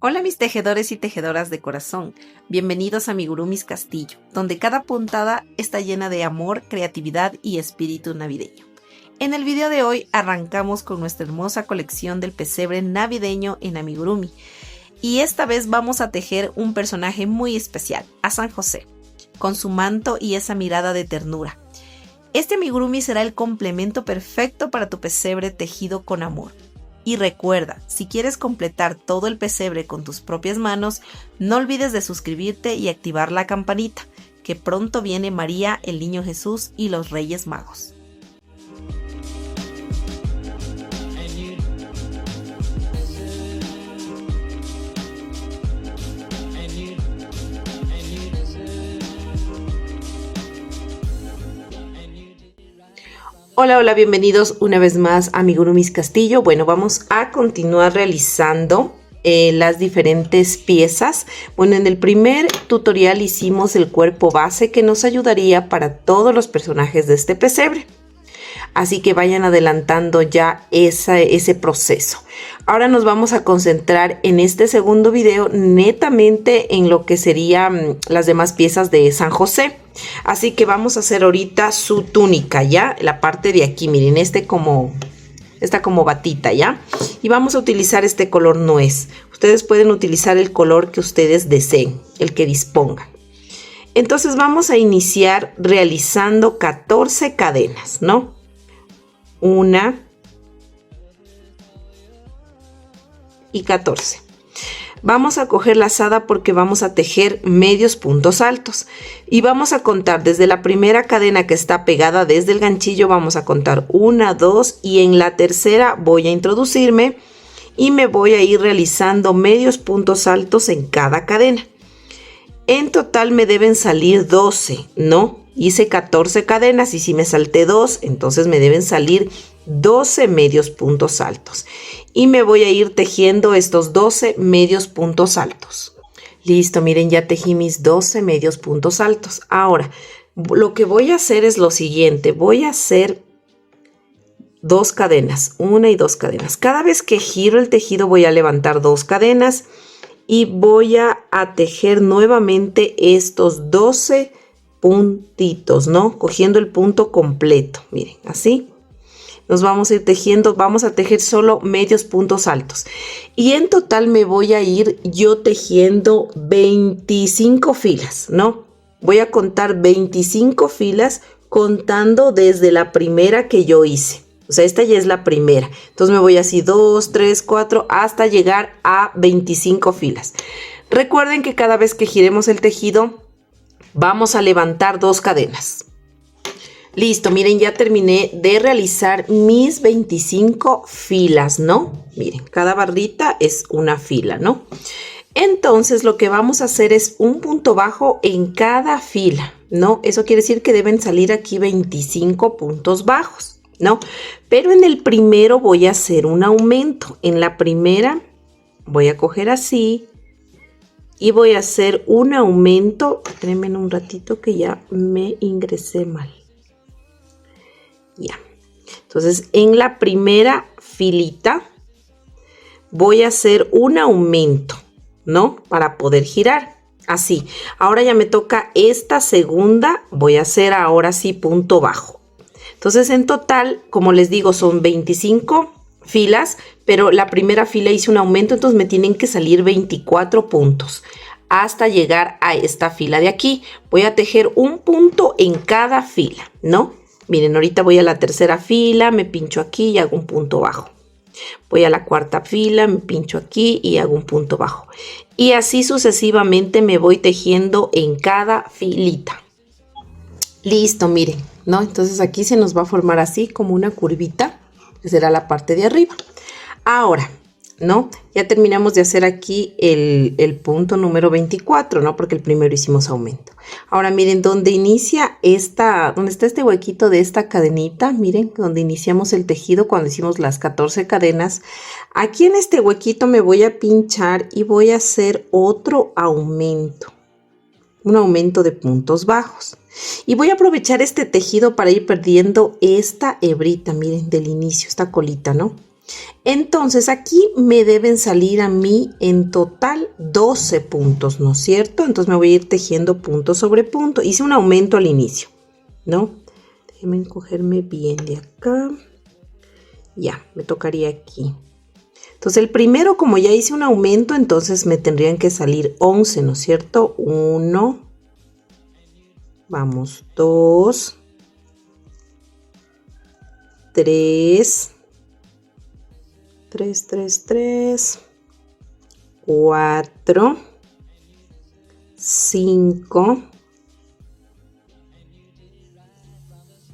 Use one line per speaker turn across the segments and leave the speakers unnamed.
Hola mis tejedores y tejedoras de corazón, bienvenidos a Amigurumis Castillo, donde cada puntada está llena de amor, creatividad y espíritu navideño. En el video de hoy arrancamos con nuestra hermosa colección del pesebre navideño en amigurumi, y esta vez vamos a tejer un personaje muy especial, a San José, con su manto y esa mirada de ternura. Este amigurumi será el complemento perfecto para tu pesebre tejido con amor. Y recuerda, si quieres completar todo el pesebre con tus propias manos, no olvides de suscribirte y activar la campanita, que pronto viene María, el Niño Jesús y los Reyes Magos. Hola, bienvenidos una vez más a Amigurumis Castillo. Bueno, vamos a continuar realizando las diferentes piezas. Bueno, en el primer tutorial hicimos el cuerpo base que nos ayudaría para todos los personajes de este pesebre. Así que vayan adelantando ya ese proceso. Ahora nos vamos a concentrar en este segundo video netamente en lo que serían las demás piezas de San José. Así que vamos a hacer ahorita su túnica, ¿ya? La parte de aquí, miren, esta como batita, ¿ya? Y vamos a utilizar este color nuez. Ustedes pueden utilizar el color que ustedes deseen, el que dispongan. Entonces vamos a iniciar realizando 14 cadenas, ¿no? 1 y 14. Vamos a coger lazada porque vamos a tejer medios puntos altos y vamos a contar desde la primera cadena que está pegada desde el ganchillo. Vamos a contar 1, 2 y en la tercera voy a introducirme y me voy a ir realizando medios puntos altos en cada cadena. En total me deben salir 12, ¿no? Hice 14 cadenas y si me salté 2, entonces me deben salir 12 medios puntos altos. Y me voy a ir tejiendo estos 12 medios puntos altos. Listo, miren, ya tejí mis 12 medios puntos altos. Ahora, lo que voy a hacer es lo siguiente. Voy a hacer 2 cadenas, 1 y 2 cadenas. Cada vez que giro el tejido voy a levantar 2 cadenas y voy a tejer nuevamente estos 12 puntitos, ¿no? Cogiendo el punto completo, miren, así. Nos vamos a ir tejiendo, vamos a tejer solo medios puntos altos. Y en total me voy a ir yo tejiendo 25 filas, ¿no? Voy a contar 25 filas contando desde la primera que yo hice. O sea, esta ya es la primera. Entonces me voy así 2, 3, 4 hasta llegar a 25 filas. Recuerden que cada vez que giremos el tejido vamos a levantar 2 cadenas. Listo, miren, ya terminé de realizar mis 25 filas, ¿no? Miren, cada barrita es una fila, ¿no? Entonces lo que vamos a hacer es un punto bajo en cada fila, ¿no? Eso quiere decir que deben salir aquí 25 puntos bajos, ¿no? Pero en el primero voy a hacer un aumento. En la primera voy a coger así y voy a hacer un aumento. Espérenme un ratito que ya me ingresé mal. Ya. Entonces en la primera filita voy a hacer un aumento, ¿no? Para poder girar. Así. Ahora ya me toca esta segunda. Voy a hacer ahora sí punto bajo. Entonces en total, como les digo, son 25 filas, pero la primera fila hice un aumento, entonces me tienen que salir 24 puntos hasta llegar a esta fila de aquí. Voy a tejer un punto en cada fila, ¿no? Miren, ahorita voy a la tercera fila, me pincho aquí y hago un punto bajo. Voy a la cuarta fila, me pincho aquí y hago un punto bajo. Y así sucesivamente me voy tejiendo en cada filita. Listo, miren, ¿no? Entonces aquí se nos va a formar así como una curvita, que será la parte de arriba. Ahora, ¿no? Ya terminamos de hacer aquí el punto número 24, ¿no? Porque el primero hicimos aumento. Ahora miren, donde inicia donde está este huequito de esta cadenita, miren, donde iniciamos el tejido cuando hicimos las 14 cadenas. Aquí en este huequito me voy a pinchar y voy a hacer otro aumento. Un aumento de puntos bajos. Y voy a aprovechar este tejido para ir perdiendo esta hebrita, miren, del inicio, esta colita, ¿no? Entonces aquí me deben salir a mí en total 12 puntos, ¿no es cierto? Entonces me voy a ir tejiendo punto sobre punto. Hice un aumento al inicio, ¿no? Déjenme encogerme bien de acá. Ya, me tocaría aquí. Entonces el primero, como ya hice un aumento, entonces me tendrían que salir 11, ¿no es cierto? 1, vamos, 2, 3, 3, 3, 3, 4, 5,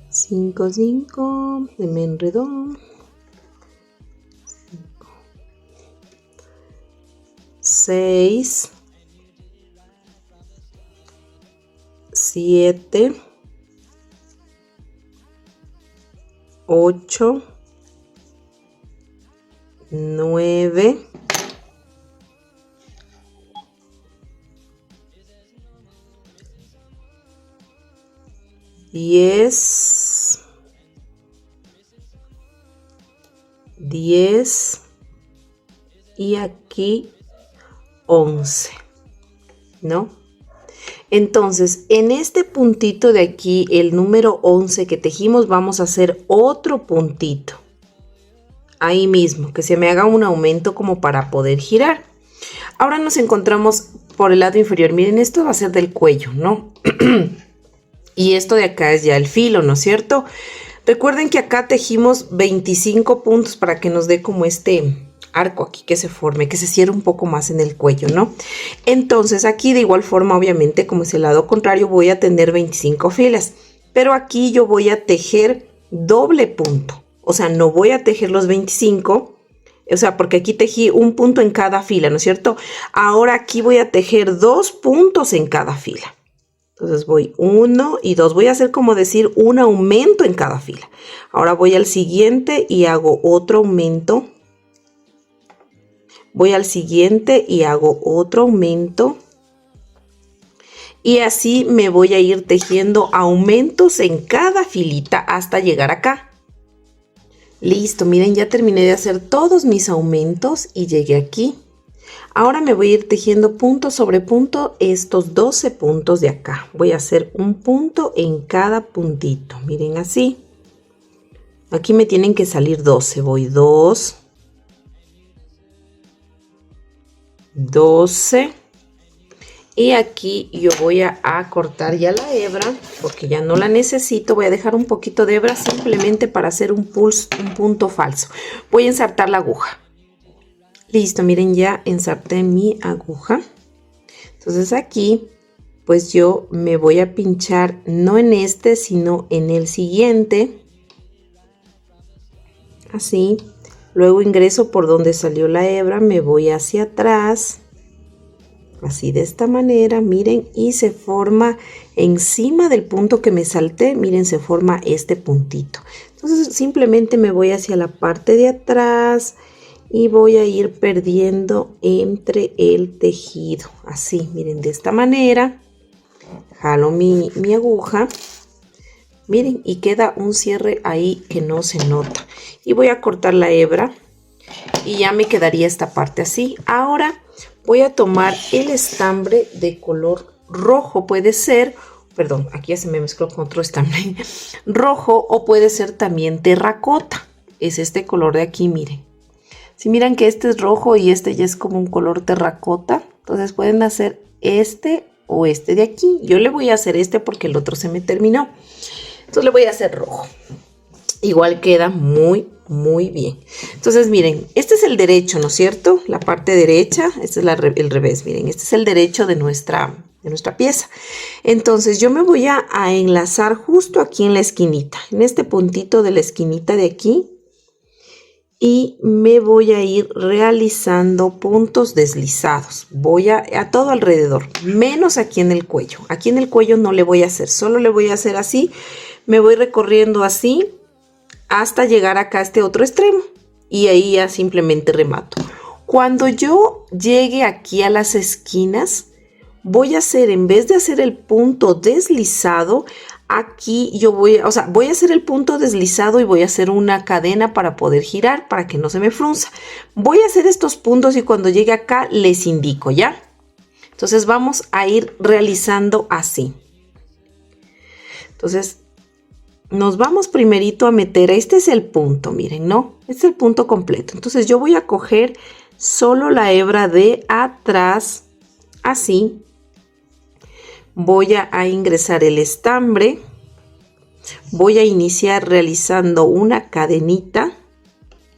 5, 5, me enredó, 6, 7, 8, 9, 10, 10 y aquí 11, ¿no? Entonces, en este puntito de aquí, el número 11 que tejimos, vamos a hacer otro puntito. Ahí mismo, que se me haga un aumento como para poder girar. Ahora nos encontramos por el lado inferior. Miren, esto va a ser del cuello, ¿no? Y esto de acá es ya el filo, ¿no es cierto? Recuerden que acá tejimos 25 puntos para que nos dé como este arco aquí que se forme, que se cierre un poco más en el cuello, ¿no? Entonces aquí de igual forma, obviamente, como es el lado contrario, voy a tener 25 filas. Pero aquí yo voy a tejer doble punto. O sea, no voy a tejer los 25, o sea, porque aquí tejí un punto en cada fila, ¿no es cierto? Ahora aquí voy a tejer 2 puntos en cada fila. Entonces voy 1 y 2. Voy a hacer como decir un aumento en cada fila. Ahora voy al siguiente y hago otro aumento. Voy al siguiente y hago otro aumento. Y así me voy a ir tejiendo aumentos en cada filita hasta llegar acá. Listo, miren, ya terminé de hacer todos mis aumentos y llegué aquí. Ahora me voy a ir tejiendo punto sobre punto estos 12 puntos de acá. Voy a hacer un punto en cada puntito. Miren así. Aquí me tienen que salir 12. Voy 2, 12. Y aquí yo voy a cortar ya la hebra porque ya no la necesito. Voy a dejar un poquito de hebra simplemente para hacer un punto falso. Voy a ensartar la aguja. Listo, miren, ya ensarté mi aguja. Entonces aquí, pues yo me voy a pinchar no en este, sino en el siguiente. Así. Luego ingreso por donde salió la hebra, me voy hacia atrás. Así de esta manera, miren, y se forma encima del punto que me salté, miren, se forma este puntito. Entonces simplemente me voy hacia la parte de atrás y voy a ir perdiendo entre el tejido. Así, miren, de esta manera. Jalo mi aguja. Miren, y queda un cierre ahí que no se nota. Y voy a cortar la hebra y ya me quedaría esta parte así. Ahora voy a tomar el estambre de color rojo, puede ser, perdón, aquí ya se me mezcló con otro estambre, rojo, o puede ser también terracota. Es este color de aquí, miren. Si miran que este es rojo y este ya es como un color terracota, entonces pueden hacer este o este de aquí. Yo le voy a hacer este porque el otro se me terminó. Entonces le voy a hacer rojo. Igual queda muy bien. Entonces miren, este es el derecho, ¿no es cierto? La parte derecha, este es el revés, miren, este es el derecho de nuestra pieza. Entonces yo me voy a enlazar justo aquí en la esquinita, en este puntito de la esquinita de aquí. Y me voy a ir realizando puntos deslizados. Voy a todo alrededor, menos aquí en el cuello. Aquí en el cuello no le voy a hacer, solo le voy a hacer así. Me voy recorriendo así hasta llegar acá a este otro extremo. Y ahí ya simplemente remato. Cuando yo llegue aquí a las esquinas, voy a hacer, en vez de hacer el punto deslizado, aquí yo voy a hacer el punto deslizado y voy a hacer una cadena para poder girar, para que no se me frunza. Voy a hacer estos puntos y cuando llegue acá les indico, ¿ya? Entonces vamos a ir realizando así. Entonces nos vamos primerito a meter, este es el punto, miren, ¿no? Este es el punto completo. Entonces yo voy a coger solo la hebra de atrás, así. Voy a ingresar el estambre. Voy a iniciar realizando una cadenita,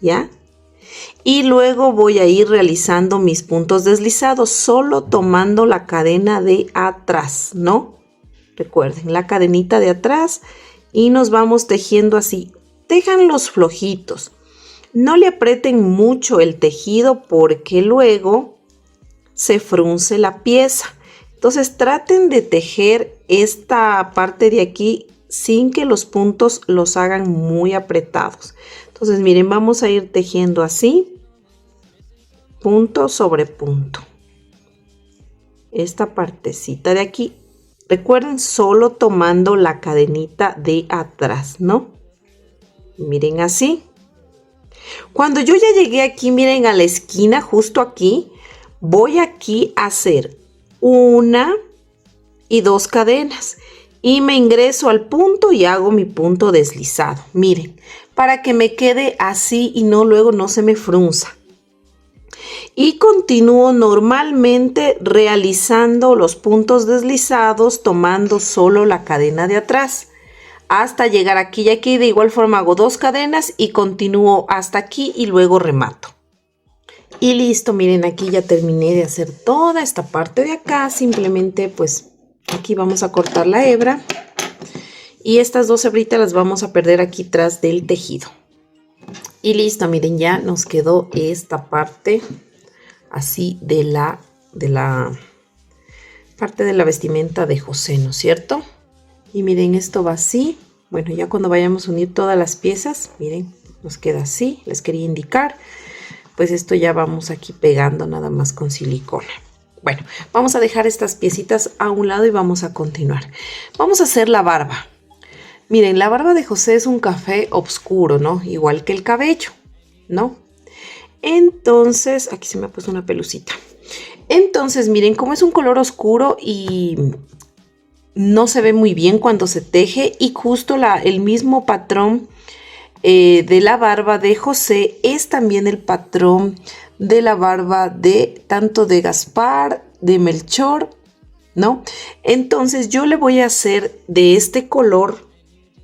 ¿ya? Y luego voy a ir realizando mis puntos deslizados, solo tomando la cadena de atrás, ¿no? Recuerden, la cadenita de atrás y nos vamos tejiendo así. Téjanlos flojitos. No le aprieten mucho el tejido porque luego se frunce la pieza. Entonces traten de tejer esta parte de aquí sin que los puntos los hagan muy apretados. Entonces miren, vamos a ir tejiendo así, punto sobre punto. Esta partecita de aquí, recuerden, solo tomando la cadenita de atrás, ¿no? Miren así. Cuando yo ya llegué aquí, miren a la esquina, justo aquí, voy aquí a hacer 1 y 2 cadenas y me ingreso al punto y hago mi punto deslizado, miren, para que me quede así y luego no se me frunza. Y continúo normalmente realizando los puntos deslizados tomando solo la cadena de atrás hasta llegar aquí y aquí. De igual forma hago 2 cadenas y continúo hasta aquí y luego remato. Y listo, miren, aquí ya terminé de hacer toda esta parte de acá. Simplemente pues aquí vamos a cortar la hebra y estas 2 hebritas las vamos a perder aquí tras del tejido. Y listo, miren, ya nos quedó esta parte así de la parte de la vestimenta de José, ¿no es cierto? Y miren, esto va así. Bueno, ya cuando vayamos a unir todas las piezas, miren, nos queda así. Les quería indicar. Pues esto ya vamos aquí pegando nada más con silicona. Bueno, vamos a dejar estas piecitas a un lado y vamos a continuar. Vamos a hacer la barba. Miren, la barba de José es un café oscuro, ¿no? Igual que el cabello, ¿no? Entonces, aquí se me ha puesto una pelucita. Entonces, miren, como es un color oscuro y no se ve muy bien cuando se teje, y justo el mismo patrón de la barba de José es también el patrón de la barba de tanto de Gaspar, de Melchor, ¿no? Entonces yo le voy a hacer de este color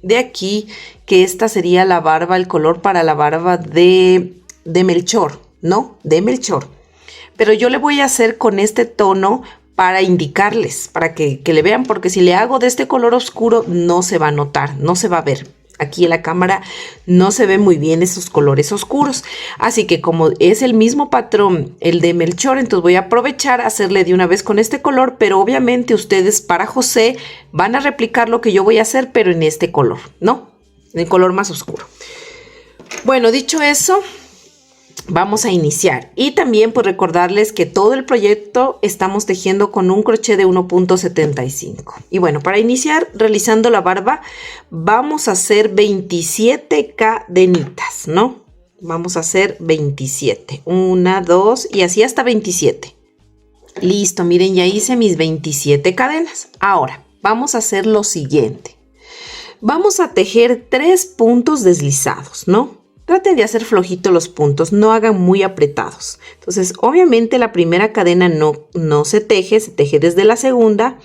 de aquí, que esta sería la barba, el color para la barba de Melchor, ¿no? De Melchor. Pero yo le voy a hacer con este tono para indicarles, para que le vean, porque si le hago de este color oscuro no se va a notar, no se va a ver. Aquí en la cámara no se ven muy bien esos colores oscuros. Así que como es el mismo patrón, el de Melchor, entonces voy a aprovechar a hacerle de una vez con este color, pero obviamente ustedes para José van a replicar lo que yo voy a hacer, pero en este color, ¿no? En el color más oscuro. Bueno, dicho eso, vamos a iniciar. Y también pues recordarles que todo el proyecto estamos tejiendo con un crochet de 1.75. Y bueno, para iniciar realizando la barba vamos a hacer 27 cadenitas, ¿no? Vamos a hacer 27. 1, 2 y así hasta 27. Listo, miren, ya hice mis 27 cadenas. Ahora vamos a hacer lo siguiente. Vamos a tejer 3 puntos deslizados, ¿no? Traten de hacer flojitos los puntos, no hagan muy apretados. Entonces, obviamente la primera cadena no se teje desde la segunda.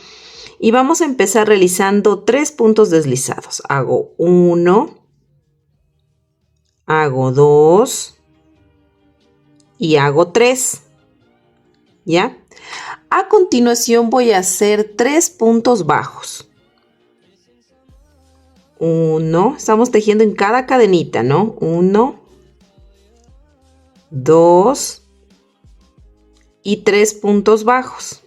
Y vamos a empezar realizando 3 puntos deslizados. Hago 1, hago 2 y hago 3. ¿Ya? A continuación voy a hacer 3 puntos bajos. 1, estamos tejiendo en cada cadenita, ¿no? 1, 2 y 3 puntos bajos.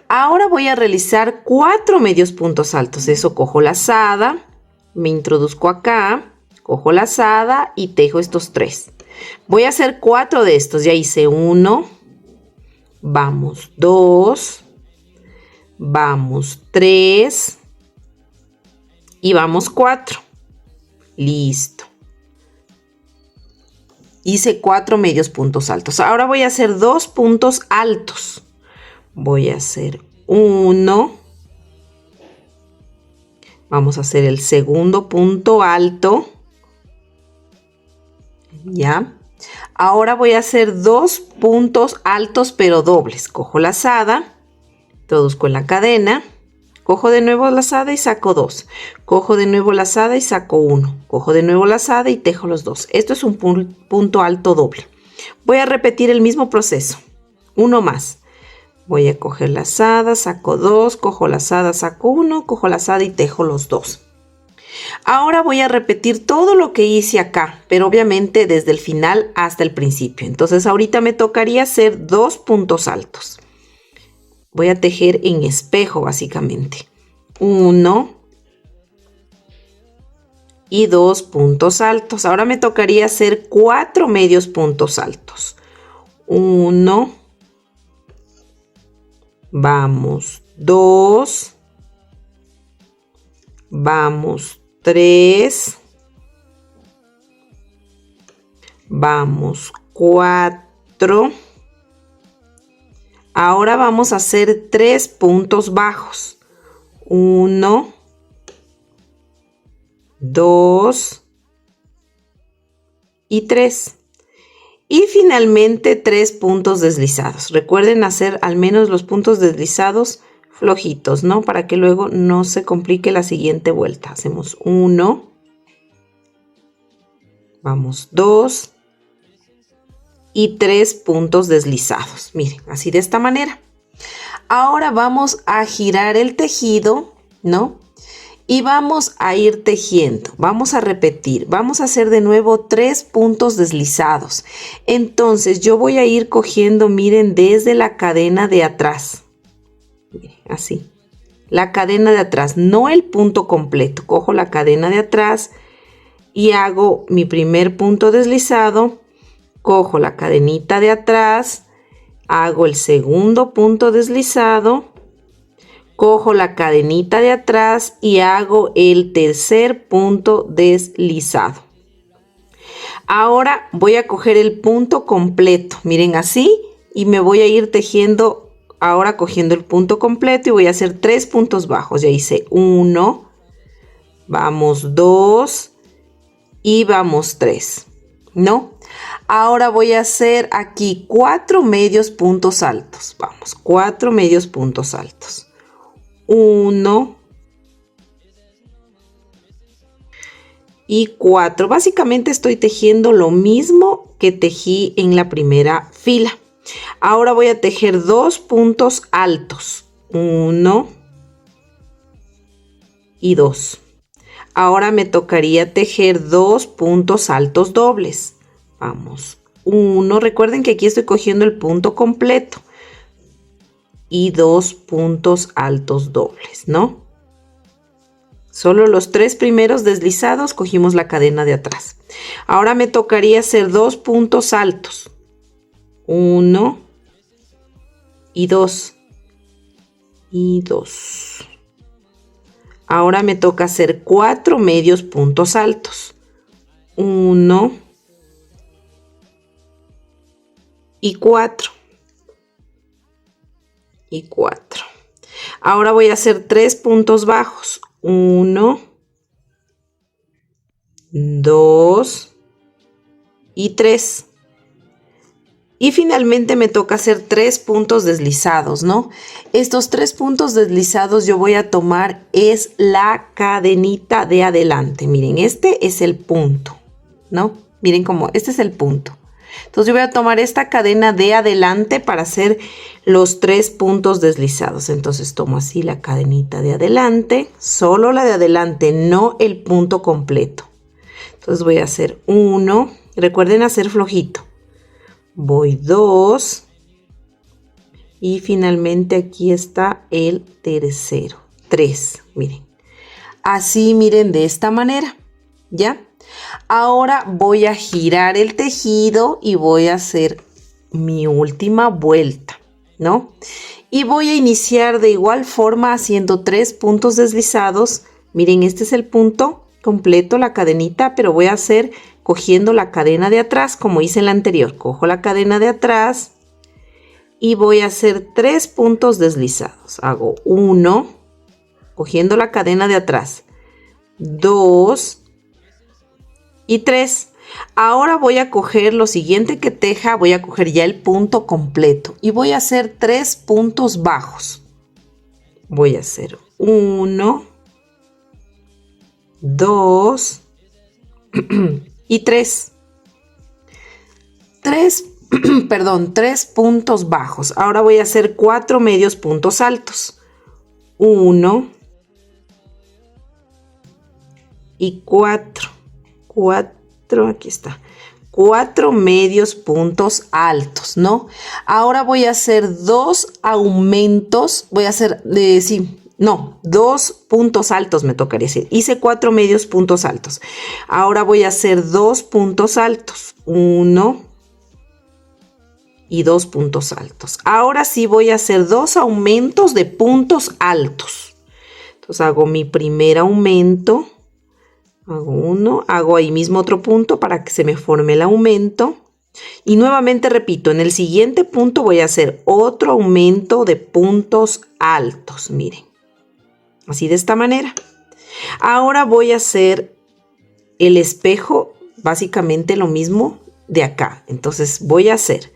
Ahora voy a realizar 4 medios puntos altos. Eso, cojo lazada, me introduzco acá, cojo lazada y tejo estos 3. Voy a hacer 4 de estos. Ya hice 1, vamos 2, vamos 3 Y vamos 4. Listo. Hice 4 medios puntos altos. Ahora voy a hacer 2 puntos altos. Voy a hacer 1. Vamos a hacer el segundo punto alto. Ya. Ahora voy a hacer 2 puntos altos pero dobles. Cojo lazada, introduzco en la cadena, cojo de nuevo lazada y saco 2. Cojo de nuevo lazada y saco 1. Cojo de nuevo lazada y tejo los 2. Esto es un punto alto doble. Voy a repetir el mismo proceso. Uno más. Voy a coger lazada, saco 2, cojo lazada, saco 1, cojo lazada y tejo los 2. Ahora voy a repetir todo lo que hice acá, pero obviamente desde el final hasta el principio. Entonces ahorita me tocaría hacer 2 puntos altos. Voy a tejer en espejo básicamente. 1 y 2 puntos altos. Ahora me tocaría hacer 4 medios puntos altos. 1, vamos 2, vamos 3, vamos 4. Ahora vamos a hacer 3 puntos bajos. 1, 2 y 3. Y finalmente 3 puntos deslizados. Recuerden hacer al menos los puntos deslizados flojitos, ¿no? Para que luego no se complique la siguiente vuelta. Hacemos 1, vamos 2 y 3 puntos deslizados. Miren, así de esta manera. Ahora vamos a girar el tejido, ¿no? Y vamos a ir tejiendo, vamos a repetir, vamos a hacer de nuevo 3 puntos deslizados. Entonces yo voy a ir cogiendo, miren, desde la cadena de atrás. Así, la cadena de atrás, no el punto completo. Cojo la cadena de atrás y hago mi primer punto deslizado. Cojo la cadenita de atrás, hago el segundo punto deslizado. Cojo la cadenita de atrás y hago el tercer punto deslizado. Ahora voy a coger el punto completo, miren así, y me voy a ir tejiendo, ahora cogiendo el punto completo y voy a hacer 3 puntos bajos. Ya hice 1, vamos 2 y vamos 3, ¿no? Ahora voy a hacer aquí 4 medios puntos altos. Vamos, 4 medios puntos altos. 1 y 4. Básicamente estoy tejiendo lo mismo que tejí en la primera fila. Ahora voy a tejer 2 puntos altos. 1 y 2. Ahora me tocaría tejer 2 puntos altos dobles. Vamos, 1. Recuerden que aquí estoy cogiendo el punto completo. Y 2 puntos altos dobles, ¿no? Solo los 3 primeros deslizados cogimos la cadena de atrás. Ahora me tocaría hacer 2 puntos altos. 1 y 2 y 2. Ahora me toca hacer 4 medios puntos altos. 1 y 4. Y 4. Ahora voy a hacer 3 puntos bajos. 1, 2 y 3. Y finalmente me toca hacer 3 puntos deslizados, ¿no? Estos 3 puntos deslizados yo voy a tomar es la cadenita de adelante. Miren, este es el punto, ¿no? Miren cómo, este es el punto. Entonces yo voy a tomar esta cadena de adelante para hacer los 3 puntos deslizados. Entonces tomo así la cadenita de adelante, solo la de adelante, no el punto completo. Entonces voy a hacer 1, recuerden hacer flojito. Voy 2 y finalmente aquí está el tercero, 3, miren. Así miren de esta manera, ¿ya? Ahora voy a girar el tejido y voy a hacer mi última vuelta, ¿no? Y voy a iniciar de igual forma haciendo 3 puntos deslizados Miren, este es el punto completo, la cadenita, pero voy a hacer cogiendo la cadena de atrás, como hice en la anterior. Cojo la cadena de atrás y voy a hacer 3 puntos deslizados. Hago 1, cogiendo la cadena de atrás, 2 y 3. Ahora voy a coger lo siguiente que teja, voy a coger ya el punto completo y voy a hacer 3 puntos bajos. Voy a hacer 1, 2 y 3. 3 puntos bajos. Ahora voy a hacer 4 medios puntos altos. 1 y 4. 4, aquí está. 4 medios puntos altos, ¿no? Ahora voy a hacer 2 aumentos. Voy a hacer, 2 puntos altos me tocaría decir. Hice 4 medios puntos altos. Ahora voy a hacer 2 puntos altos. 1 y 2 puntos altos. Ahora sí voy a hacer 2 aumentos de puntos altos. Entonces hago mi primer aumento. Hago 1, hago ahí mismo otro punto para que se me forme el aumento. Y nuevamente repito, en el siguiente punto voy a hacer otro aumento de puntos altos. Miren, así de esta manera. Ahora voy a hacer el espejo, básicamente lo mismo de acá. Entonces voy a hacer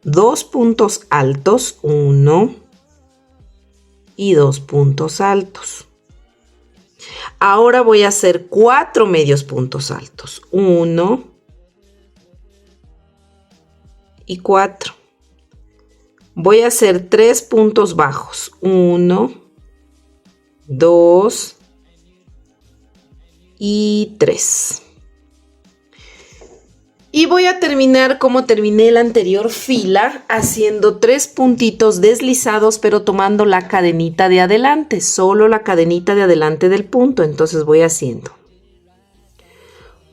2 puntos altos, 1 y 2 puntos altos. Ahora voy a hacer 4 medios puntos altos, 1 y 4. Voy a hacer 3 puntos bajos, 1, 2 y 3. Y voy a terminar como terminé la anterior fila, haciendo 3 puntitos deslizados, pero tomando la cadenita de adelante, solo la cadenita de adelante del punto. Entonces voy haciendo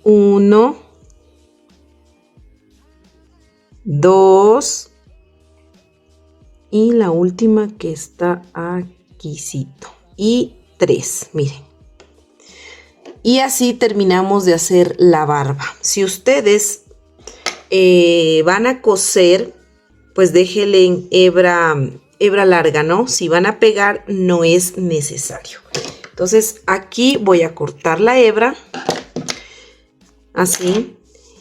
1, 2 y la última que está aquícito y 3, miren. Y así terminamos de hacer la barba. Si ustedes van a coser, pues déjenle en hebra larga, ¿no? Si van a pegar, no es necesario. Entonces aquí voy a cortar la hebra, así.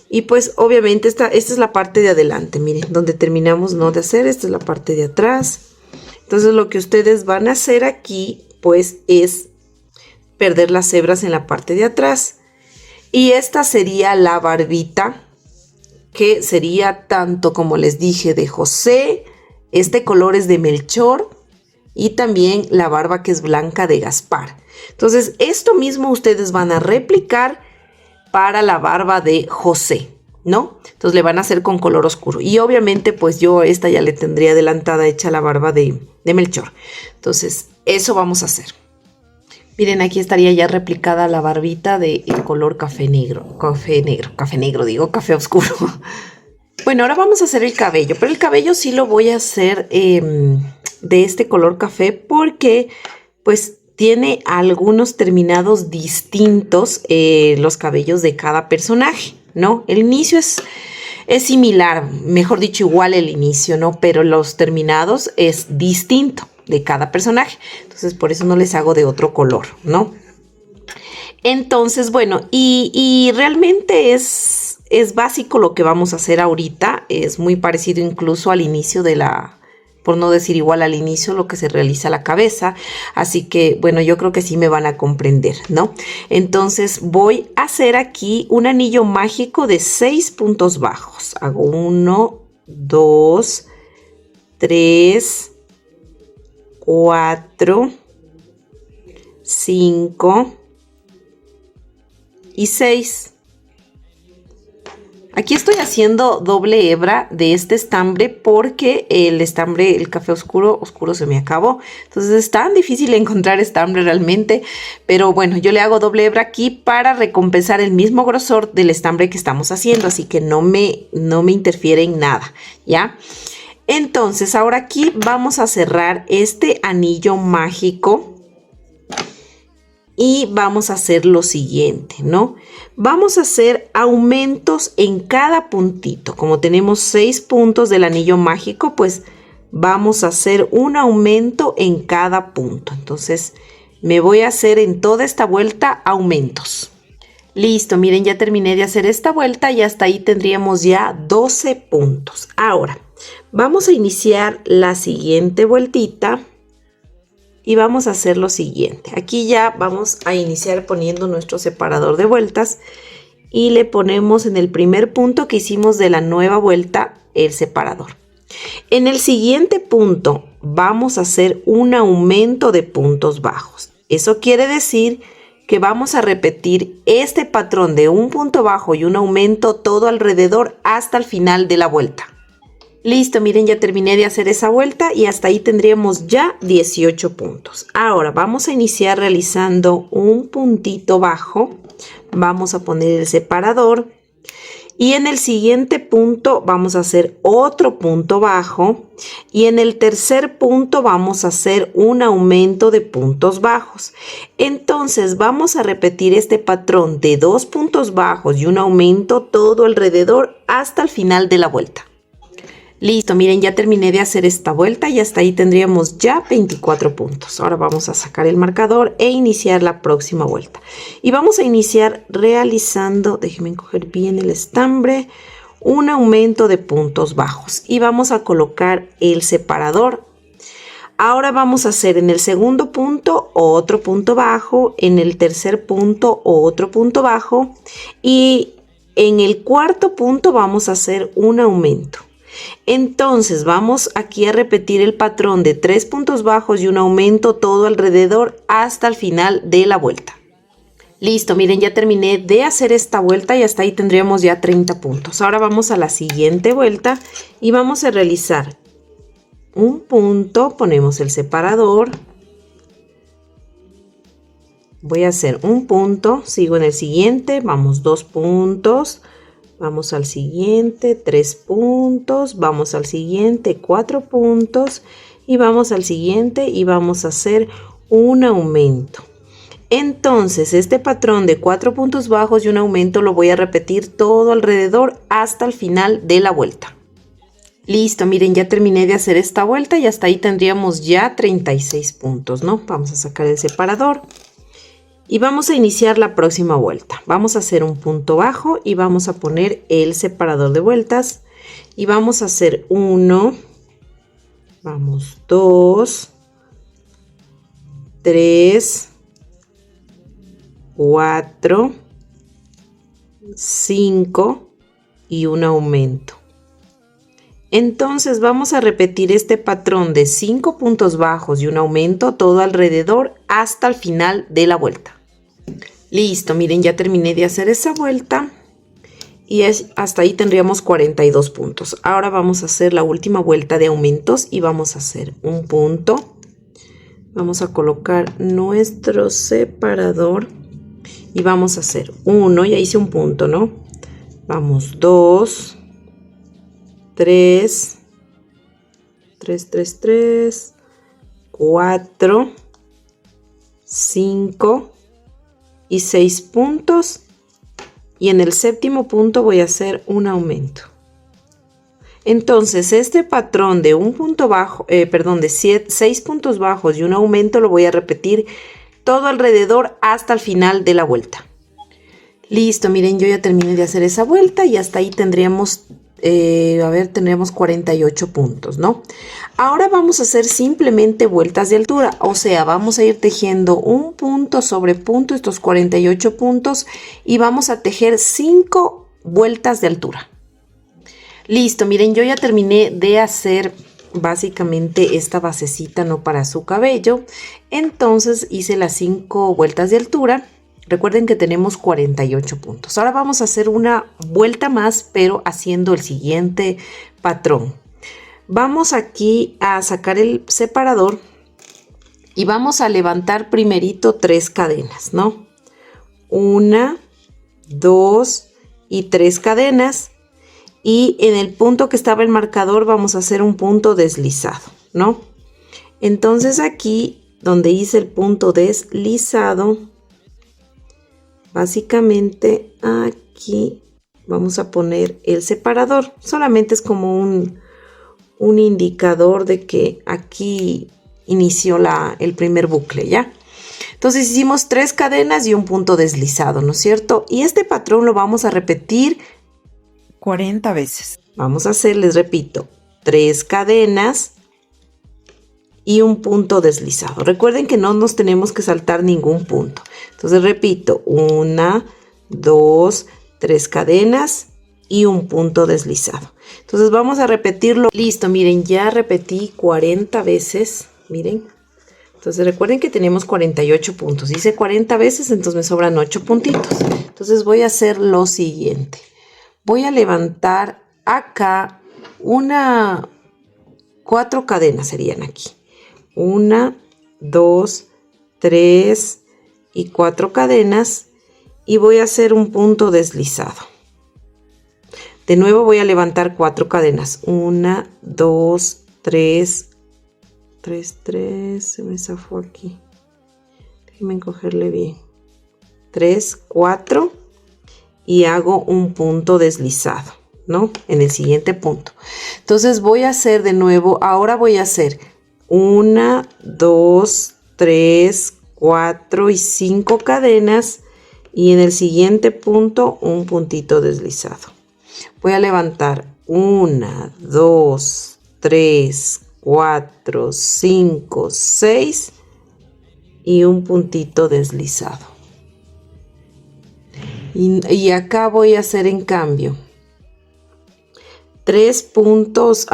Y pues obviamente esta es la parte de adelante, miren, donde terminamos no de hacer, esta es la parte de atrás. Entonces lo que ustedes van a hacer aquí, pues es perder las hebras en la parte de atrás. Y esta sería la barbita, que sería tanto como les dije de José, este color es de Melchor y también la barba que es blanca de Gaspar. Entonces esto mismo ustedes van a replicar para la barba de José, ¿no? Entonces le van a hacer con color oscuro y obviamente pues yo esta ya le tendría adelantada hecha la barba de Melchor. Entonces eso vamos a hacer. Miren, aquí estaría ya replicada la barbita de el color café negro, café oscuro. Bueno, ahora vamos a hacer el cabello, pero el cabello sí lo voy a hacer de este color café porque pues tiene algunos terminados distintos los cabellos de cada personaje, ¿no? El inicio es similar, mejor dicho, igual el inicio, ¿no? Pero los terminados es distinto de cada personaje. Entonces, por eso no les hago de otro color, ¿no? Entonces, bueno, y realmente es básico lo que vamos a hacer ahorita. Es muy parecido incluso al inicio de la, por no decir igual al inicio, lo que se realiza a la cabeza. Así que, bueno, yo creo que sí me van a comprender, ¿no? Entonces, voy a hacer aquí un anillo mágico de 6 puntos bajos. Hago 1, 2, 3, 4, 5 y 6. Aquí estoy haciendo doble hebra de este estambre porque el estambre, el café oscuro se me acabó. Entonces es tan difícil encontrar estambre realmente. Pero bueno, yo le hago doble hebra aquí para recompensar el mismo grosor del estambre que estamos haciendo. Así que no me interfiere en nada, ¿ya? Entonces ahora aquí vamos a cerrar este anillo mágico y vamos a hacer lo siguiente, ¿no? Vamos a hacer aumentos en cada puntito. Como tenemos 6 puntos del anillo mágico, pues vamos a hacer un aumento en cada punto. Entonces me voy a hacer en toda esta vuelta aumentos. Listo, miren, ya terminé de hacer esta vuelta y hasta ahí tendríamos ya 12 puntos. Ahora vamos a iniciar la siguiente vueltita y vamos a hacer lo siguiente. Aquí ya vamos a iniciar poniendo nuestro separador de vueltas y le ponemos en el primer punto que hicimos de la nueva vuelta el separador. En el siguiente punto vamos a hacer un aumento de puntos bajos. Eso quiere decir que vamos a repetir este patrón de un punto bajo y un aumento todo alrededor hasta el final de la vuelta. Listo, miren, ya terminé de hacer esa vuelta y hasta ahí tendríamos ya 18 puntos. Ahora vamos a iniciar realizando un puntito bajo. Vamos a poner el separador y en el siguiente punto vamos a hacer otro punto bajo y en el tercer punto vamos a hacer un aumento de puntos bajos. Entonces vamos a repetir este patrón de 2 puntos bajos y un aumento todo alrededor hasta el final de la vuelta. Listo, miren, ya terminé de hacer esta vuelta y hasta ahí tendríamos ya 24 puntos. Ahora vamos a sacar el marcador e iniciar la próxima vuelta. Y vamos a iniciar realizando, déjenme coger bien el estambre, un aumento de puntos bajos. Y vamos a colocar el separador. Ahora vamos a hacer en el segundo punto otro punto bajo, en el tercer punto otro punto bajo y en el cuarto punto vamos a hacer un aumento. Entonces vamos aquí a repetir el patrón de 3 puntos bajos y un aumento todo alrededor hasta el final de la vuelta. Listo, miren, ya terminé de hacer esta vuelta y hasta ahí tendríamos ya 30 puntos. Ahora vamos a la siguiente vuelta y vamos a realizar un punto, ponemos el separador. Voy a hacer un punto, sigo en el siguiente, vamos 2 puntos. Vamos al siguiente, 3 puntos, vamos al siguiente, 4 puntos y vamos al siguiente y vamos a hacer un aumento. Entonces este patrón de 4 puntos bajos y un aumento lo voy a repetir todo alrededor hasta el final de la vuelta. Listo, miren, ya terminé de hacer esta vuelta y hasta ahí tendríamos ya 36 puntos, ¿no? Vamos a sacar el separador. Y vamos a iniciar la próxima vuelta. Vamos a hacer un punto bajo y vamos a poner el separador de vueltas. Y vamos a hacer 1, vamos 2, 3, 4, 5 y un aumento. Entonces vamos a repetir este patrón de 5 puntos bajos y un aumento todo alrededor hasta el final de la vuelta. Listo, miren, ya terminé de hacer esa vuelta y hasta ahí tendríamos 42 puntos. Ahora vamos a hacer la última vuelta de aumentos y vamos a hacer un punto. Vamos a colocar nuestro separador y vamos a hacer 1, ya hice un punto, ¿no? Vamos 2, 3, 4, 5 y 6 puntos y en el séptimo punto voy a hacer un aumento. Entonces este patrón de un punto bajo, de 6 puntos bajos y un aumento lo voy a repetir todo alrededor hasta el final de la vuelta. Listo, miren, yo ya terminé de hacer esa vuelta y hasta ahí tendríamos tendríamos 48 puntos, ¿no? Ahora vamos a hacer simplemente vueltas de altura, o sea, vamos a ir tejiendo un punto sobre punto, estos 48 puntos, y vamos a tejer 5 vueltas de altura. Listo, miren, yo ya terminé de hacer básicamente esta basecita, ¿no? Para su cabello. Entonces hice las 5 vueltas de altura. Recuerden que tenemos 48 puntos. Ahora vamos a hacer una vuelta más, pero haciendo el siguiente patrón. Vamos aquí a sacar el separador y vamos a levantar primerito 3 cadenas, ¿no? 1, 2 y 3 cadenas. Y en el punto que estaba el marcador vamos a hacer un punto deslizado, ¿no? Entonces aquí donde hice el punto deslizado, Básicamente aquí vamos a poner el separador. Solamente es como un indicador de que aquí inició el primer bucle, ¿ya? Entonces hicimos 3 cadenas y un punto deslizado, ¿no es cierto? Y este patrón lo vamos a repetir
40 veces.
Vamos a hacer, les repito, 3 cadenas y un punto deslizado. Recuerden que no nos tenemos que saltar ningún punto. Entonces repito, 1, 2, 3 cadenas y un punto deslizado. Entonces vamos a repetirlo. Listo, miren, ya repetí 40 veces. Miren. Entonces recuerden que tenemos 48 puntos. Hice 40 veces, entonces me sobran 8 puntitos. Entonces voy a hacer lo siguiente. Voy a levantar acá 4 cadenas serían aquí. 1, 2, 3 y 4 cadenas. Y voy a hacer un punto deslizado. De nuevo voy a levantar 4 cadenas. 1, 2, 3, 3, se me zafó aquí. Déjenme encogerle bien. 3, 4 y hago un punto deslizado, ¿no? En el siguiente punto. Entonces voy a hacer de nuevo, ahora voy a hacer 1, 2, 3, 4 y 5 cadenas y en el siguiente punto un puntito deslizado. Voy a levantar 1, 2, 3, 4, 5, 6 y un puntito deslizado. Y acá voy a hacer en cambio 3 puntos,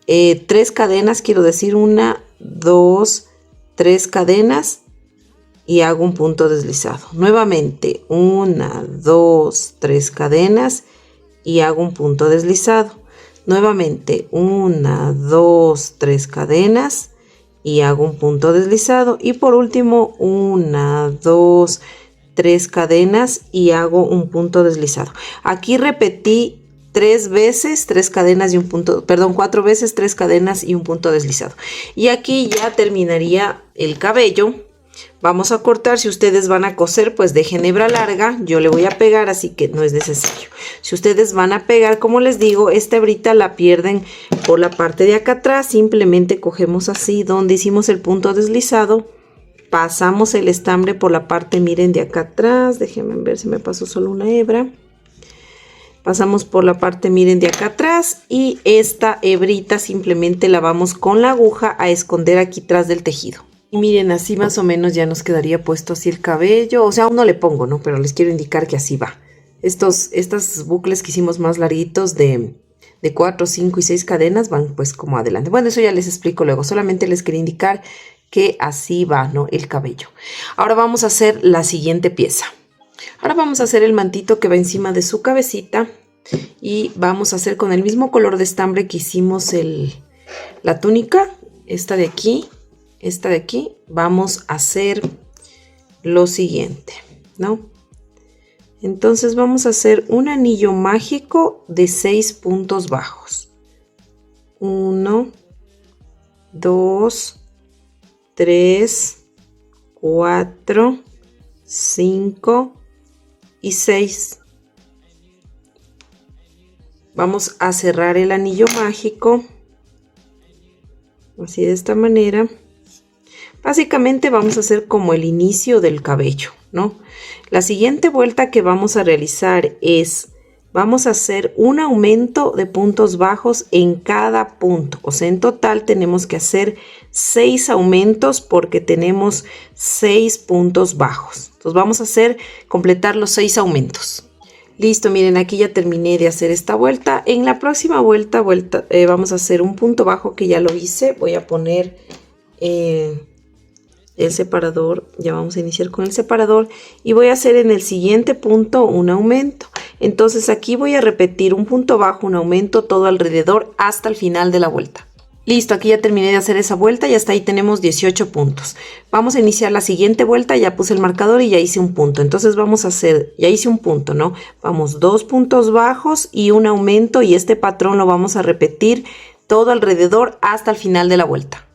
3 cadenas, quiero decir 1, 2, 3 cadenas y hago un punto deslizado. Nuevamente 1, 2, 3 cadenas y hago un punto deslizado. Nuevamente 1, 2, 3 cadenas y hago un punto deslizado. Y por último 1, 2, 3 cadenas y hago un punto deslizado. Aquí repetí 3 veces 3 cadenas y un punto, perdón, 4 veces 3 cadenas y un punto deslizado. Y aquí ya terminaría el cabello. Vamos a cortar. Si ustedes van a coser, pues dejen hebra larga. Yo le voy a pegar, así que no es necesario. Si ustedes van a pegar, como les digo, esta hebrita la pierden por la parte de acá atrás. Simplemente cogemos así donde hicimos el punto deslizado. Pasamos el estambre por la parte, miren, de acá atrás. Déjenme ver si me pasó solo una hebra. Pasamos por la parte, miren, de acá atrás. Y esta hebrita simplemente la vamos con la aguja a esconder aquí atrás del tejido. Y miren, así más o menos ya nos quedaría puesto así el cabello. O sea, aún no le pongo, ¿no? Pero les quiero indicar que así va. Estos bucles que hicimos más larguitos de 4, 5 y 6 cadenas van pues como adelante. Bueno, eso ya les explico luego. Solamente les quería indicar que así va, ¿no? El cabello. Ahora vamos a hacer la siguiente pieza. Ahora vamos a hacer el mantito que va encima de su cabecita. Y vamos a hacer con el mismo color de estambre que hicimos la túnica. Esta de aquí. Esta de aquí, vamos a hacer lo siguiente, ¿no? Entonces vamos a hacer un anillo mágico de 6 puntos bajos. 1, 2, 3, 4, 5 y 6. Vamos a cerrar el anillo mágico, así de esta manera. Básicamente vamos a hacer como el inicio del cabello, ¿no? La siguiente vuelta que vamos a realizar vamos a hacer un aumento de puntos bajos en cada punto. O sea, en total tenemos que hacer 6 aumentos porque tenemos 6 puntos bajos. Entonces vamos a completar los 6 aumentos. Listo, miren, aquí ya terminé de hacer esta vuelta. En la próxima vuelta vamos a hacer un punto bajo que ya lo hice. Voy a poner el separador, ya vamos a iniciar con el separador y voy a hacer en el siguiente punto un aumento. Entonces aquí voy a repetir un punto bajo, un aumento todo alrededor hasta el final de la vuelta. Listo, aquí ya terminé de hacer esa vuelta y hasta ahí tenemos 18 puntos. Vamos a iniciar la siguiente vuelta, ya puse el marcador y ya hice un punto. Entonces vamos a hacer, ya hice un punto, ¿no? Vamos 2 puntos bajos y un aumento y este patrón lo vamos a repetir todo alrededor hasta el final de la vuelta.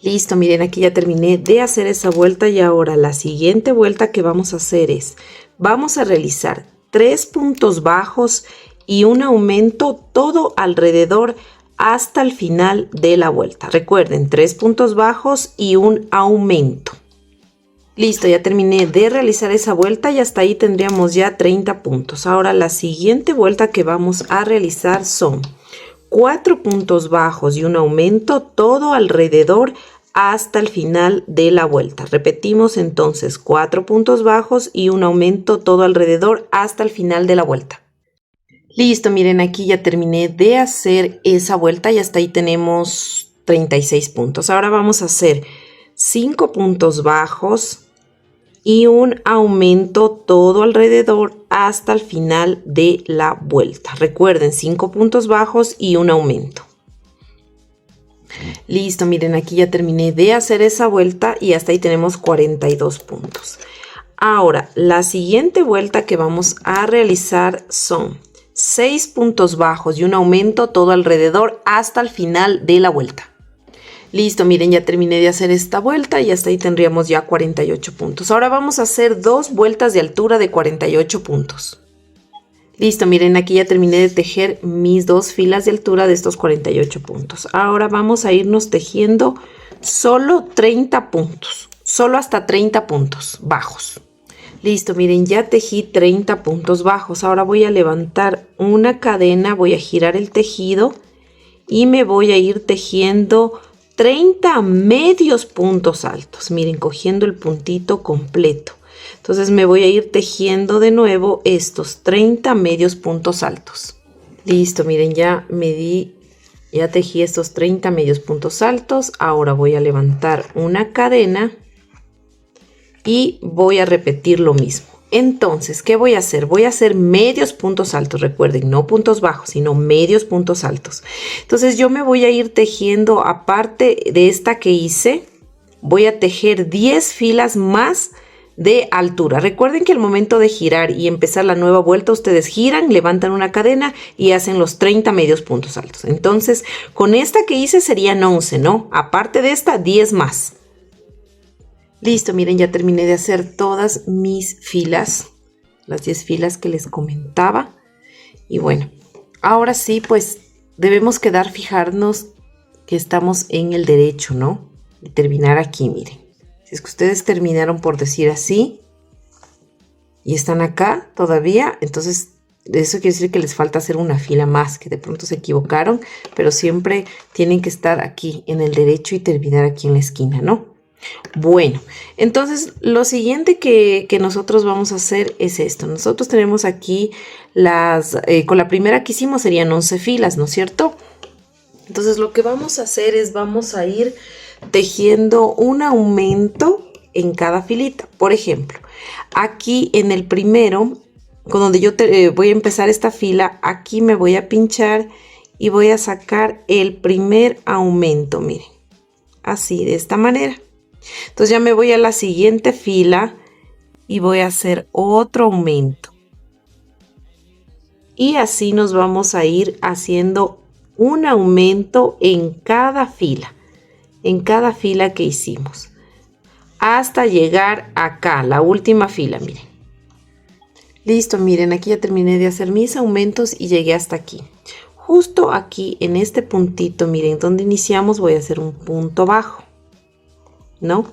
Listo, miren, aquí ya terminé de hacer esa vuelta y ahora la siguiente vuelta que vamos a hacer es, vamos a realizar 3 puntos bajos y un aumento todo alrededor hasta el final de la vuelta. Recuerden, 3 puntos bajos y un aumento. Listo, ya terminé de realizar esa vuelta y hasta ahí tendríamos ya 30 puntos. Ahora la siguiente vuelta que vamos a realizar son 4 puntos bajos y un aumento todo alrededor hasta el final de la vuelta. Repetimos entonces 4 puntos bajos y un aumento todo alrededor hasta el final de la vuelta. Listo, miren, aquí ya terminé de hacer esa vuelta y hasta ahí tenemos 36 puntos. Ahora vamos a hacer 5 puntos bajos y un aumento todo alrededor hasta el final de la vuelta. Recuerden, 5 puntos bajos y un aumento. Listo, miren, aquí ya terminé de hacer esa vuelta y hasta ahí tenemos 42 puntos. Ahora, la siguiente vuelta que vamos a realizar son 6 puntos bajos y un aumento todo alrededor hasta el final de la vuelta. Listo, miren, ya terminé de hacer esta vuelta y hasta ahí tendríamos ya 48 puntos. Ahora vamos a hacer 2 vueltas de altura de 48 puntos. Listo, miren, aquí ya terminé de tejer mis 2 filas de altura de estos 48 puntos. Ahora vamos a irnos tejiendo solo 30 puntos, solo hasta 30 puntos bajos. Listo, miren, ya tejí 30 puntos bajos. Ahora voy a levantar una cadena, voy a girar el tejido y me voy a ir tejiendo 30 medios puntos altos. Miren, cogiendo el puntito completo. Entonces me voy a ir tejiendo de nuevo estos 30 medios puntos altos. Listo, miren, ya tejí estos 30 medios puntos altos. Ahora voy a levantar una cadena y voy a repetir lo mismo. Entonces, ¿qué voy a hacer? Voy a hacer medios puntos altos. Recuerden, no puntos bajos, sino medios puntos altos. Entonces yo me voy a ir tejiendo, aparte de esta que hice, voy a tejer 10 filas más de altura. Recuerden que al momento de girar y empezar la nueva vuelta, ustedes giran, levantan una cadena y hacen los 30 medios puntos altos. Entonces, con esta que hice serían 11, ¿no? Aparte de esta, 10 más. Listo, miren, ya terminé de hacer todas mis filas, las 10 filas que les comentaba. Y bueno, ahora sí, pues debemos fijarnos que estamos en el derecho, ¿no? Y terminar aquí, miren. Si es que ustedes terminaron por decir así y están acá todavía, entonces eso quiere decir que les falta hacer una fila más, que de pronto se equivocaron, pero siempre tienen que estar aquí en el derecho y terminar aquí en la esquina, ¿no? Bueno, entonces lo siguiente que nosotros vamos a hacer es esto. Nosotros tenemos aquí con la primera que hicimos serían 11 filas, ¿no es cierto? Entonces lo que vamos a hacer es vamos a ir tejiendo un aumento en cada filita. Por ejemplo, aquí en el primero, con donde yo voy a empezar esta fila, aquí me voy a pinchar y voy a sacar el primer aumento, miren, así, de esta manera. Entonces ya me voy a la siguiente fila y voy a hacer otro aumento. Y así nos vamos a ir haciendo un aumento en cada fila que hicimos. Hasta llegar acá, la última fila, miren. Listo, miren, aquí ya terminé de hacer mis aumentos y llegué hasta aquí. Justo aquí, en este puntito, miren, donde iniciamos, voy a hacer un punto bajo. ¿No?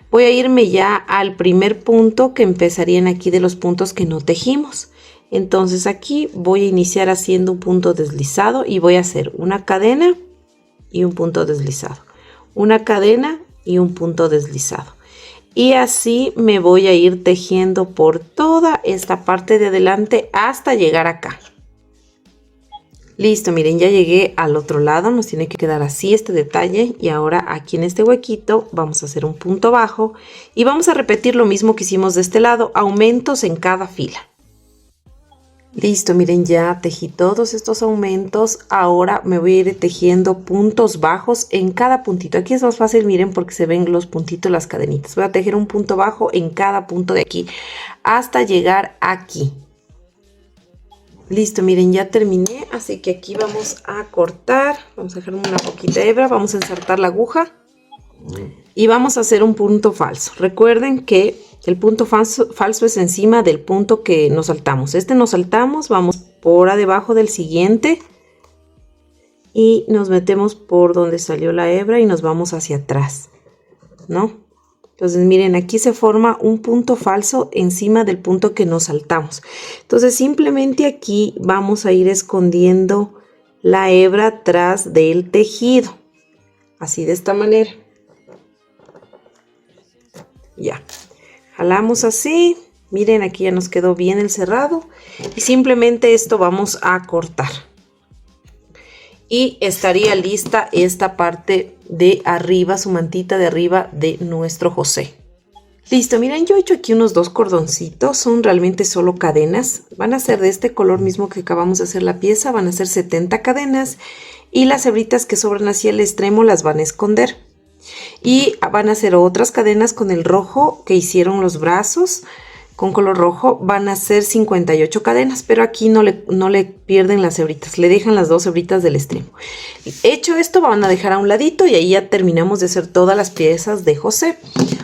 Voy a irme ya al primer punto que empezarían aquí de los puntos que no tejimos. Entonces aquí voy a iniciar haciendo un punto deslizado y voy a hacer una cadena y un punto deslizado. Una cadena y un punto deslizado. Y así me voy a ir tejiendo por toda esta parte de adelante hasta llegar acá. Listo, miren, ya llegué al otro lado, nos tiene que quedar así este detalle y ahora aquí en este huequito vamos a hacer un punto bajo y vamos a repetir lo mismo que hicimos de este lado, aumentos en cada fila. Listo, miren, ya tejí todos estos aumentos, ahora me voy a ir tejiendo puntos bajos en cada puntito. Aquí es más fácil, miren, porque se ven los puntitos, las cadenitas. Voy a tejer un punto bajo en cada punto de aquí hasta llegar aquí. Listo, miren, ya terminé, así que aquí vamos a cortar, vamos a dejar una poquita hebra, vamos a ensartar la aguja Y vamos a hacer un punto falso. Recuerden que el punto falso es encima del punto que nos saltamos. Este nos saltamos, vamos por debajo del siguiente y nos metemos por donde salió la hebra y nos vamos hacia atrás, ¿no? Entonces miren, aquí se forma un punto falso encima del punto que nos saltamos. Entonces simplemente aquí vamos a ir escondiendo la hebra tras del tejido, así de esta manera. Ya, jalamos así, miren, aquí ya nos quedó bien el cerrado y simplemente esto vamos a cortar y estaría lista esta parte de arriba, su mantita de arriba de nuestro José. Listo, miren, yo he hecho aquí unos 2 cordoncitos, son realmente solo cadenas, van a ser de este color mismo que acabamos de hacer la pieza, van a ser 70 cadenas y las hebritas que sobran hacia el extremo las van a esconder. Y van a hacer otras cadenas con el rojo que hicieron los brazos con color rojo, van a ser 58 cadenas, pero aquí no le pierden las hebritas, le dejan las 2 hebritas del extremo. Hecho esto, van a dejar a un ladito y ahí ya terminamos de hacer todas las piezas de José.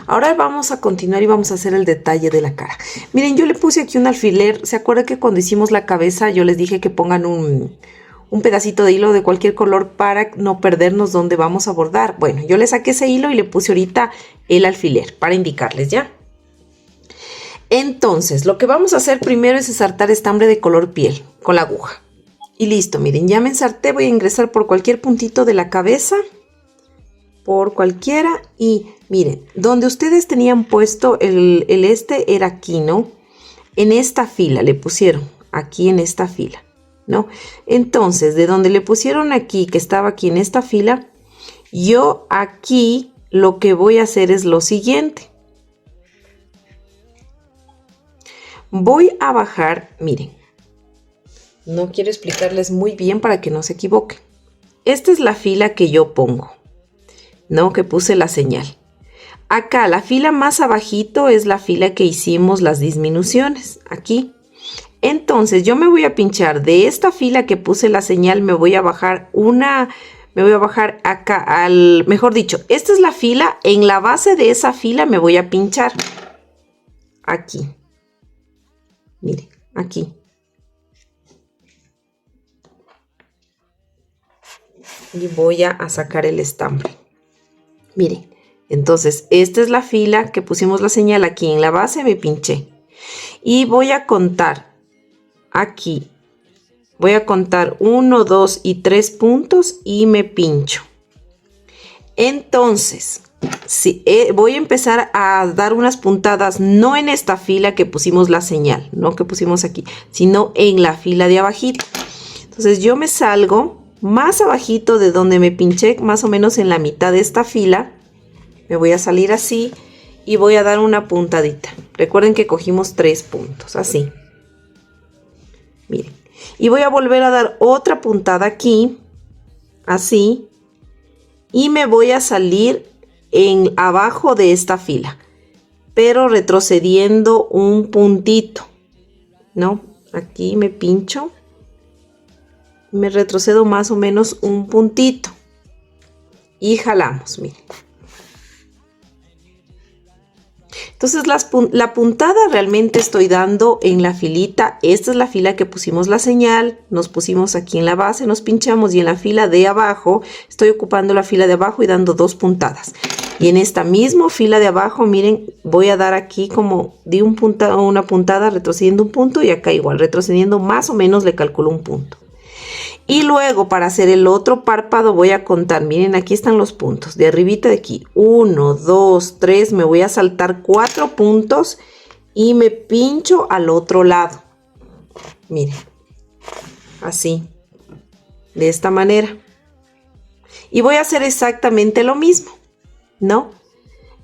Ahora vamos a continuar y vamos a hacer el detalle de la cara. Miren, yo le puse aquí un alfiler. ¿Se acuerdan que cuando hicimos la cabeza yo les dije que pongan un pedacito de hilo de cualquier color para no perdernos dónde vamos a bordar? Bueno, yo le saqué ese hilo y le puse ahorita el alfiler para indicarles ya. Entonces, lo que vamos a hacer primero es ensartar estambre de color piel con la aguja. Y listo, miren, ya me ensarté, voy a ingresar por cualquier puntito de la cabeza, por cualquiera, y miren, donde ustedes tenían puesto el este era aquí, ¿no? En esta fila le pusieron, aquí en esta fila, ¿no? Entonces, de donde le pusieron aquí, que estaba aquí en esta fila, yo aquí lo que voy a hacer es lo siguiente. Voy a bajar, miren, no quiero explicarles muy bien para que no se equivoquen. Esta es la fila que yo pongo, ¿no? Que puse la señal. Acá, la fila más abajito es la fila que hicimos las disminuciones, aquí. Entonces, yo me voy a pinchar de esta fila que puse la señal, me voy a bajar acá, mejor dicho, esta es la fila, en la base de esa fila me voy a pinchar, aquí. Miren, aquí. Y voy a sacar el estambre. Miren, entonces esta es la fila que pusimos la señal aquí en la base, me pinché. Y voy a contar aquí. Voy a contar 1, 2 y 3 puntos y me pincho. Entonces, voy a empezar a dar unas puntadas, no en esta fila que pusimos la señal, no que pusimos aquí, sino en la fila de abajito. Entonces yo me salgo más abajito de donde me pinché, más o menos en la mitad de esta fila. Me voy a salir así y voy a dar una puntadita. Recuerden que cogimos 3 puntos, así. Miren. Y voy a volver a dar otra puntada aquí, así. Y me voy a salir en abajo de esta fila, pero retrocediendo un puntito, ¿no? Aquí me pincho, me retrocedo más o menos un puntito y jalamos, miren. Entonces la puntada realmente estoy dando en la filita. Esta es la fila que pusimos la señal, nos pusimos aquí en la base, nos pinchamos y en la fila de abajo estoy ocupando la fila de abajo y dando 2 puntadas. Y en esta misma fila de abajo, miren, voy a dar aquí como di una puntada retrocediendo un punto y acá igual, retrocediendo más o menos le calculo un punto. Y luego para hacer el otro párpado voy a contar, miren, aquí están los puntos, de arribita de aquí, 1, 2, 3, me voy a saltar 4 puntos y me pincho al otro lado. Miren, así, de esta manera. Y voy a hacer exactamente lo mismo, ¿no?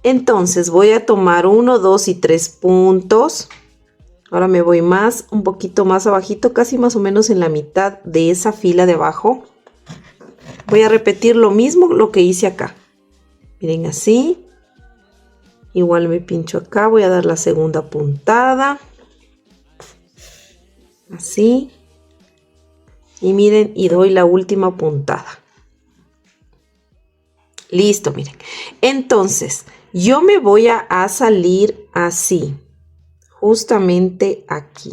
Entonces voy a tomar 1, 2 y 3 puntos. Ahora me voy un poquito más abajito, casi más o menos en la mitad de esa fila de abajo. Voy a repetir lo mismo, lo que hice acá. Miren, así. Igual me pincho acá, voy a dar la segunda puntada. Así. Y miren, y doy la última puntada. Listo, miren. Entonces, yo me voy a salir así, justamente aquí.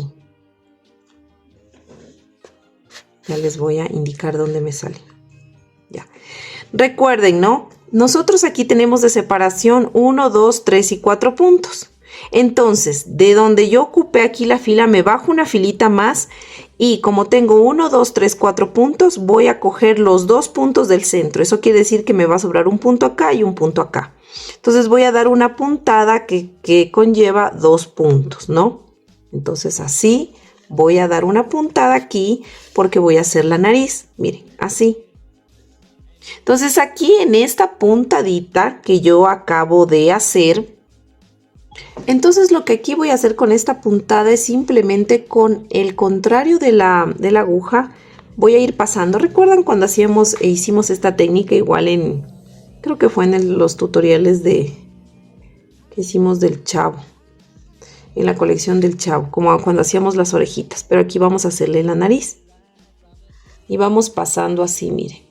Ya les voy a indicar dónde me sale. Ya. Recuerden, ¿no? Nosotros aquí tenemos de separación 1, 2, 3 y 4 puntos. Entonces, de donde yo ocupé aquí la fila, me bajo una filita más y como tengo 1, 2, 3, 4 puntos, voy a coger los 2 puntos del centro. Eso quiere decir que me va a sobrar un punto acá y un punto acá. Entonces voy a dar una puntada que conlleva 2 puntos, ¿no? Entonces así voy a dar una puntada aquí porque voy a hacer la nariz. Miren, así. Entonces aquí en esta puntadita que yo acabo de hacer, entonces lo que aquí voy a hacer con esta puntada es simplemente con el contrario de la aguja voy a ir pasando. ¿Recuerdan cuando hicimos esta técnica igual creo que fue en los tutoriales que hicimos del Chavo, en la colección del Chavo, como cuando hacíamos las orejitas, pero aquí vamos a hacerle la nariz y vamos pasando así, miren.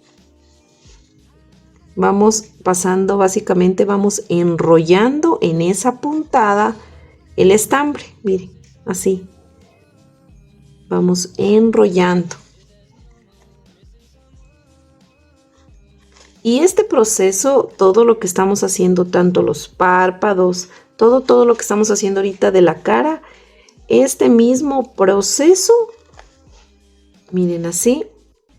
Vamos pasando, básicamente vamos enrollando en esa puntada el estambre, miren, así. Vamos enrollando. Y este proceso, todo lo que estamos haciendo, tanto los párpados, todo lo que estamos haciendo ahorita de la cara, este mismo proceso, miren así,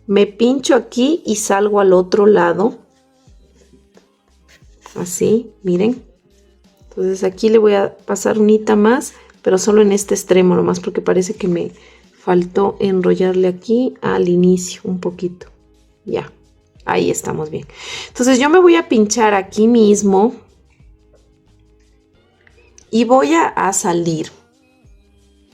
me pincho aquí y salgo al otro lado. Así, miren. Entonces aquí le voy a pasar unita más, pero solo en este extremo nomás porque parece que me faltó enrollarle aquí al inicio un poquito. Ya, ahí estamos bien. Entonces yo me voy a pinchar aquí mismo y voy a salir.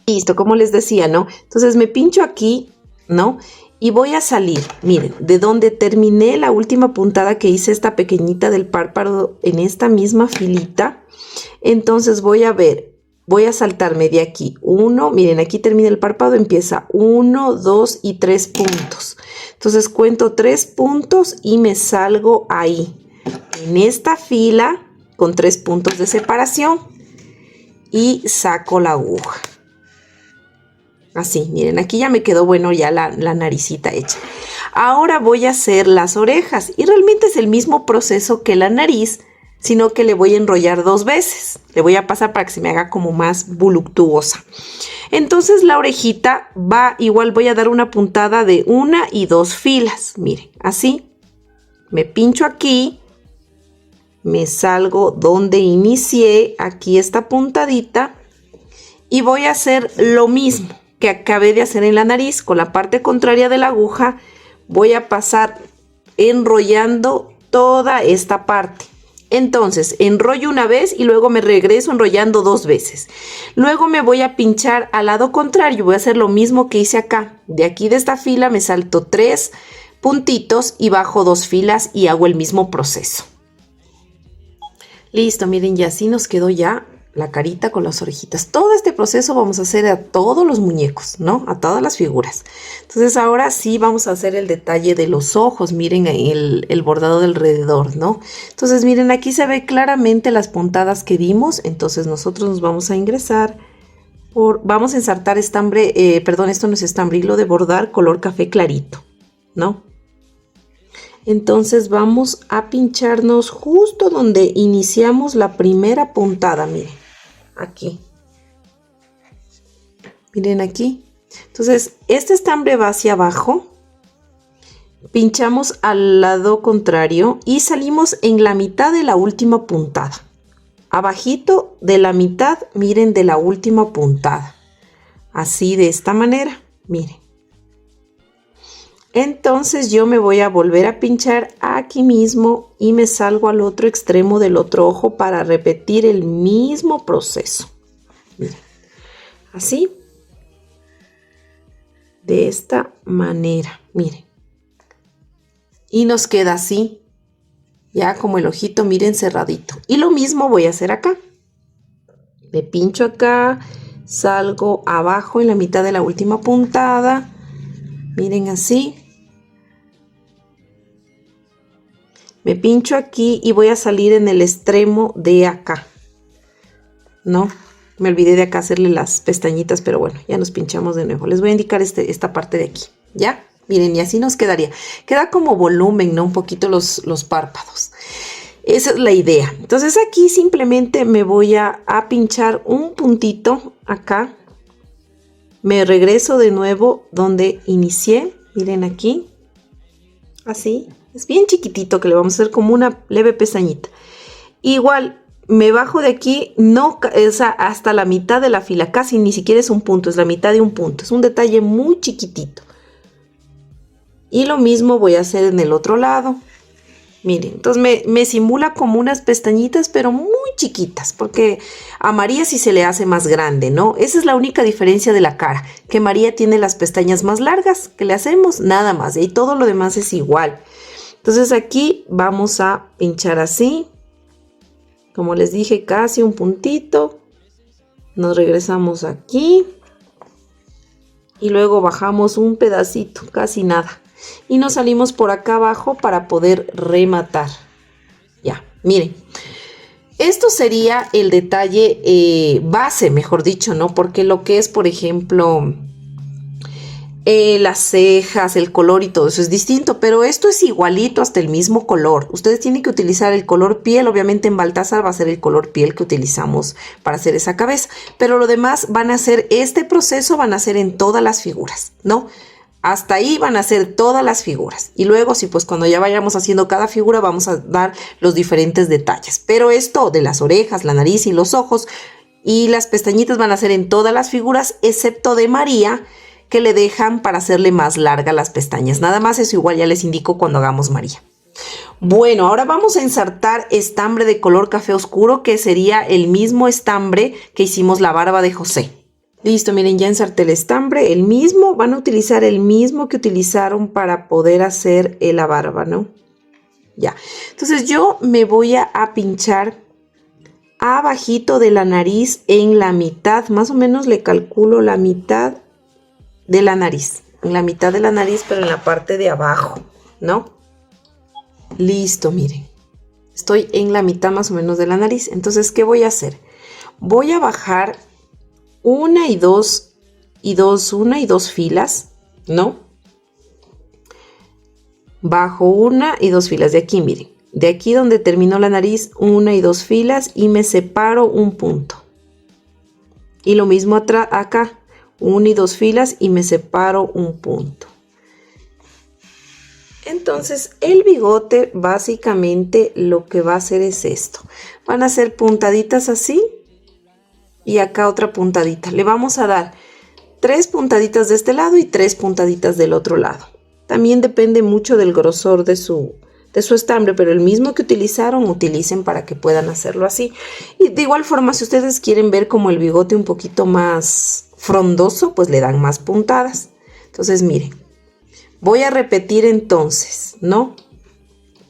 Listo, como les decía, ¿no? Entonces me pincho aquí, ¿no? Y voy a salir, miren, de donde terminé la última puntada que hice esta pequeñita del párpado en esta misma filita. Entonces voy a saltarme de aquí. Miren, aquí termina el párpado, empieza 1, 2 y 3 puntos. Entonces cuento 3 puntos y me salgo ahí, en esta fila con 3 puntos de separación y saco la aguja. Así, miren, aquí ya me quedó bueno ya la naricita hecha. Ahora voy a hacer las orejas y realmente es el mismo proceso que la nariz, sino que le voy a enrollar 2 veces. Le voy a pasar para que se me haga como más voluptuosa. Entonces la orejita igual voy a dar una puntada de 1 y 2 filas. Miren, así. Me pincho aquí, me salgo donde inicié, aquí esta puntadita y voy a hacer lo mismo que acabé de hacer en la nariz. Con la parte contraria de la aguja voy a pasar enrollando toda esta parte. Entonces enrollo una vez y luego me regreso enrollando 2 veces. Luego me voy a pinchar al lado contrario, voy a hacer lo mismo que hice acá. De aquí de esta fila me salto 3 puntitos y bajo 2 filas y hago el mismo proceso. Listo, miren, y así nos quedó ya la carita con las orejitas. Todo este proceso vamos a hacer a todos los muñecos, ¿no? A todas las figuras. Entonces ahora sí vamos a hacer el detalle de los ojos. Miren el bordado del alrededor, ¿no? Entonces miren, aquí se ve claramente las puntadas que dimos. Entonces nosotros nos vamos a ingresar vamos a ensartar estambre, perdón, esto no es estambre, hilo de bordar color café clarito, ¿no? Entonces vamos a pincharnos justo donde iniciamos la primera puntada, miren, aquí. Miren aquí. Entonces, este estambre va hacia abajo. Pinchamos al lado contrario y salimos en la mitad de la última puntada. Abajito de la mitad, miren, de la última puntada. Así, de esta manera, miren. Entonces yo me voy a volver a pinchar aquí mismo y me salgo al otro extremo del otro ojo para repetir el mismo proceso. Miren, así. De esta manera, miren. Y nos queda así. Ya como el ojito, miren, cerradito. Y lo mismo voy a hacer acá. Me pincho acá, salgo abajo en la mitad de la última puntada. Miren así. Me pincho aquí y voy a salir en el extremo de acá. ¿No? Me olvidé de acá hacerle las pestañitas, pero bueno, ya nos pinchamos de nuevo. Les voy a indicar esta parte de aquí, ¿ya? Miren, y así nos quedaría. Queda como volumen, ¿no? Un poquito los párpados. Esa es la idea. Entonces aquí simplemente me voy a pinchar un puntito acá. Me regreso de nuevo donde inicié. Miren aquí. Así. Es bien chiquitito que le vamos a hacer como una leve pestañita. Igual me bajo de aquí, no, hasta la mitad de la fila. Casi ni siquiera es un punto, es la mitad de un punto. Es un detalle muy chiquitito. Y lo mismo voy a hacer en el otro lado. Miren, entonces me simula como unas pestañitas, pero muy chiquitas, porque a María sí se le hace más grande, ¿no? Esa es la única diferencia de la cara, que María tiene las pestañas más largas, que le hacemos nada más, y todo lo demás es igual. Entonces aquí vamos a pinchar así, como les dije, casi un puntito. Nos regresamos aquí, y luego bajamos un pedacito, casi nada. Y nos salimos por acá abajo para poder rematar. Ya, miren. Esto sería el detalle base, mejor dicho, ¿no? Porque lo que es, por ejemplo, las cejas, el color y todo eso es distinto. Pero esto es igualito hasta el mismo color. Ustedes tienen que utilizar el color piel. Obviamente en Baltasar va a ser el color piel que utilizamos para hacer esa cabeza. Pero lo demás van a hacer este proceso, van a hacer en todas las figuras, ¿no? Hasta ahí van a ser todas las figuras. Y luego, sí, pues cuando ya vayamos haciendo cada figura, vamos a dar los diferentes detalles. Pero esto de las orejas, la nariz y los ojos y las pestañitas van a ser en todas las figuras, excepto de María, que le dejan para hacerle más larga las pestañas. Nada más eso igual ya les indico cuando hagamos María. Bueno, ahora vamos a ensartar estambre de color café oscuro, que sería el mismo estambre que hicimos la barba de José. Listo, miren, ya ensarté el estambre, el mismo, van a utilizar el mismo que utilizaron para poder hacer la barba, ¿no? Ya, entonces yo me voy a pinchar abajito de la nariz en la mitad, más o menos le calculo la mitad de la nariz, en la mitad de la nariz, pero en la parte de abajo, ¿no? Listo, miren, estoy en la mitad más o menos de la nariz, entonces, ¿qué voy a hacer? Voy a bajar una y dos filas, ¿no? Bajo una y dos filas de aquí, miren. De aquí donde terminó la nariz, una y dos filas y me separo un punto. Y lo mismo acá, una y dos filas y me separo un punto. Entonces, el bigote básicamente lo que va a hacer es esto. Van a hacer puntaditas así. Y acá otra puntadita. Le vamos a dar 3 puntaditas de este lado y 3 puntaditas del otro lado. También depende mucho del grosor de su estambre, pero el mismo que utilizaron, utilicen para que puedan hacerlo así. Y de igual forma, si ustedes quieren ver como el bigote un poquito más frondoso, pues le dan más puntadas. Entonces, miren, voy a repetir entonces, ¿no?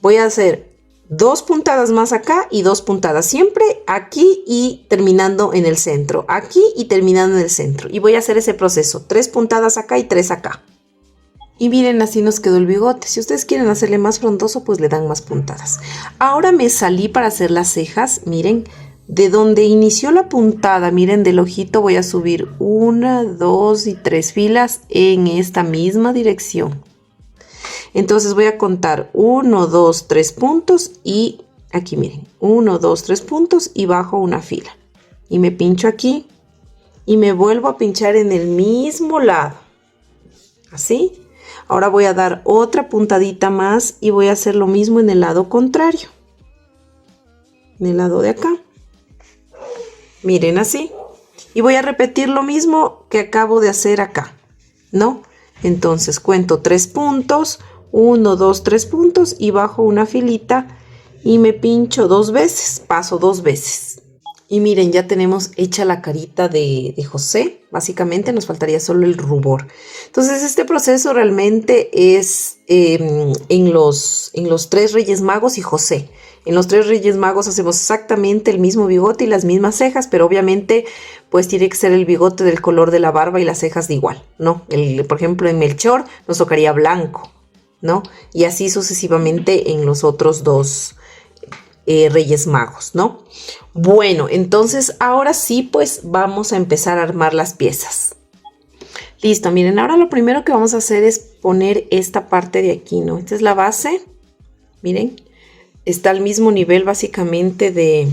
Voy a hacer 2 puntadas más acá y 2 puntadas siempre aquí y terminando en el centro, aquí y terminando en el centro, y voy a hacer ese proceso, 3 puntadas acá y 3 acá. Y miren, así nos quedó el bigote. Si ustedes quieren hacerle más frondoso, pues le dan más puntadas. Ahora me salí para hacer las cejas. Miren, de donde inició la puntada, miren, del ojito voy a subir 1, 2 y 3 filas en esta misma dirección. Entonces voy a contar 1, 2, 3 puntos y aquí miren, 1, 2, 3 puntos y bajo una fila. Y me pincho aquí y me vuelvo a pinchar en el mismo lado. Así. Ahora voy a dar otra puntadita más y voy a hacer lo mismo en el lado contrario. En el lado de acá. Miren así. Y voy a repetir lo mismo que acabo de hacer acá, ¿no? Entonces cuento 3 puntos. 1, 2, 3 puntos y bajo una filita y me pincho 2 veces, paso 2 veces. Y miren, ya tenemos hecha la carita de José. Básicamente nos faltaría solo el rubor. Entonces este proceso realmente es en los 3 Reyes Magos y José. En los 3 Reyes Magos hacemos exactamente el mismo bigote y las mismas cejas, pero obviamente pues tiene que ser el bigote del color de la barba y las cejas de igual, ¿no? Por ejemplo, en Melchor nos tocaría blanco. ¿no? Y así sucesivamente en los otros dos Reyes Magos, ¿no? Bueno, entonces ahora sí, pues vamos a empezar a armar las piezas. Listo, miren, ahora lo primero que vamos a hacer es poner esta parte de aquí, ¿no? Esta es la base, miren, está al mismo nivel básicamente de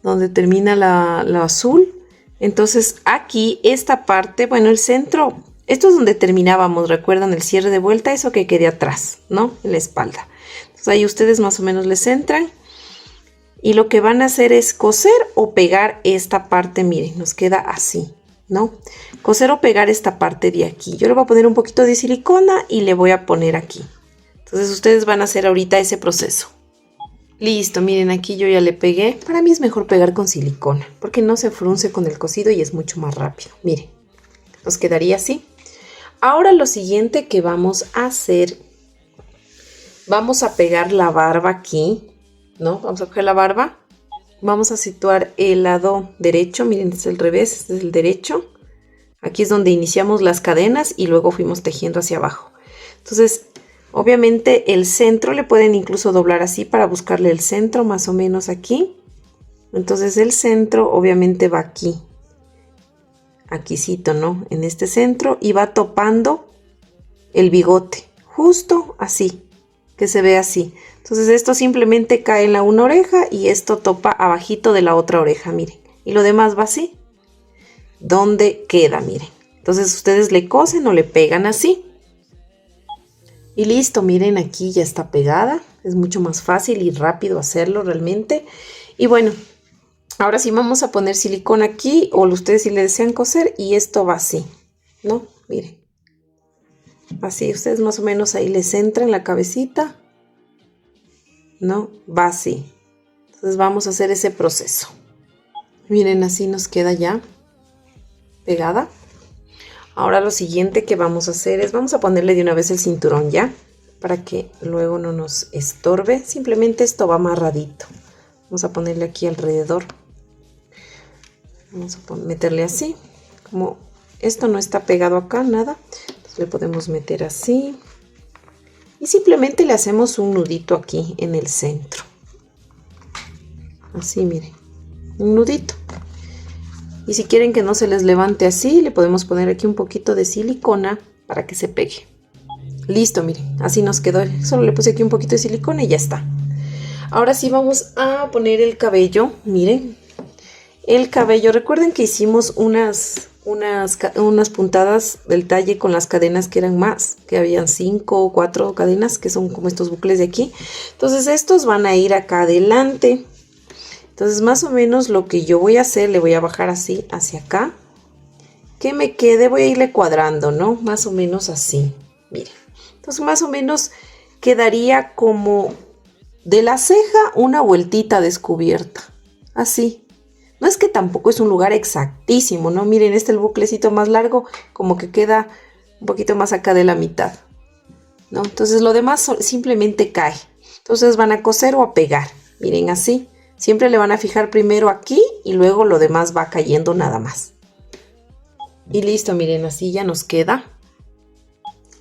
donde termina la azul. Entonces aquí esta parte, bueno, el centro, esto es donde terminábamos, recuerdan el cierre de vuelta, eso que quede atrás, ¿no? En la espalda. Entonces ahí ustedes más o menos les entran y lo que van a hacer es coser o pegar esta parte, miren, nos queda así, ¿no? Coser o pegar esta parte de aquí. Yo le voy a poner un poquito de silicona y le voy a poner aquí. Entonces ustedes van a hacer ahorita ese proceso. Listo, miren, aquí yo ya le pegué. Para mí es mejor pegar con silicona porque no se frunce con el cosido y es mucho más rápido. Miren, nos quedaría así. Ahora lo siguiente que vamos a hacer, vamos a pegar la barba aquí, ¿no? Vamos a coger la barba. Vamos a situar el lado derecho. Miren, este es el revés, este es el derecho. Aquí es donde iniciamos las cadenas y luego fuimos tejiendo hacia abajo. Entonces, obviamente el centro le pueden incluso doblar así para buscarle el centro más o menos aquí. Entonces el centro obviamente va aquí. Aquícito, ¿no? En este centro y va topando el bigote. Justo así, que se ve así. Entonces esto simplemente cae en la una oreja y esto topa abajito de la otra oreja, miren. Y lo demás va así. ¿Dónde queda? Miren. Entonces ustedes le cosen o le pegan así. Y listo, miren, aquí ya está pegada. Es mucho más fácil y rápido hacerlo realmente. Y bueno, ahora sí vamos a poner silicona aquí o ustedes si le desean coser y esto va así, ¿no? Miren. Así, ustedes más o menos ahí les entran la cabecita. ¿No? Va así. Entonces vamos a hacer ese proceso. Miren, así nos queda ya pegada. Ahora lo siguiente que vamos a hacer es, vamos a ponerle de una vez el cinturón ya, para que luego no nos estorbe. Simplemente esto va amarradito. Vamos a ponerle aquí alrededor. Vamos a meterle así. Como esto no está pegado acá, nada. Entonces le podemos meter así. Y simplemente le hacemos un nudito aquí en el centro. Así, miren. Un nudito. Y si quieren que no se les levante así, le podemos poner aquí un poquito de silicona para que se pegue. Listo, miren. Así nos quedó. Solo le puse aquí un poquito de silicona y ya está. Ahora sí vamos a poner el cabello. Miren. El cabello. Recuerden que hicimos unas puntadas del talle con las cadenas que eran más, que habían 5 o 4 cadenas que son como estos bucles de aquí. Entonces estos van a ir acá adelante. Entonces más o menos lo que yo voy a hacer, le voy a bajar así hacia acá, que me quede, voy a irle cuadrando, ¿no? Más o menos así, miren. Entonces más o menos quedaría como de la ceja una vueltita descubierta, así. No es que tampoco es un lugar exactísimo, ¿no? Miren, el buclecito más largo como que queda un poquito más acá de la mitad, ¿no? Entonces lo demás simplemente cae. Entonces van a coser o a pegar, miren así. Siempre le van a fijar primero aquí y luego lo demás va cayendo nada más. Y listo, miren, así ya nos queda.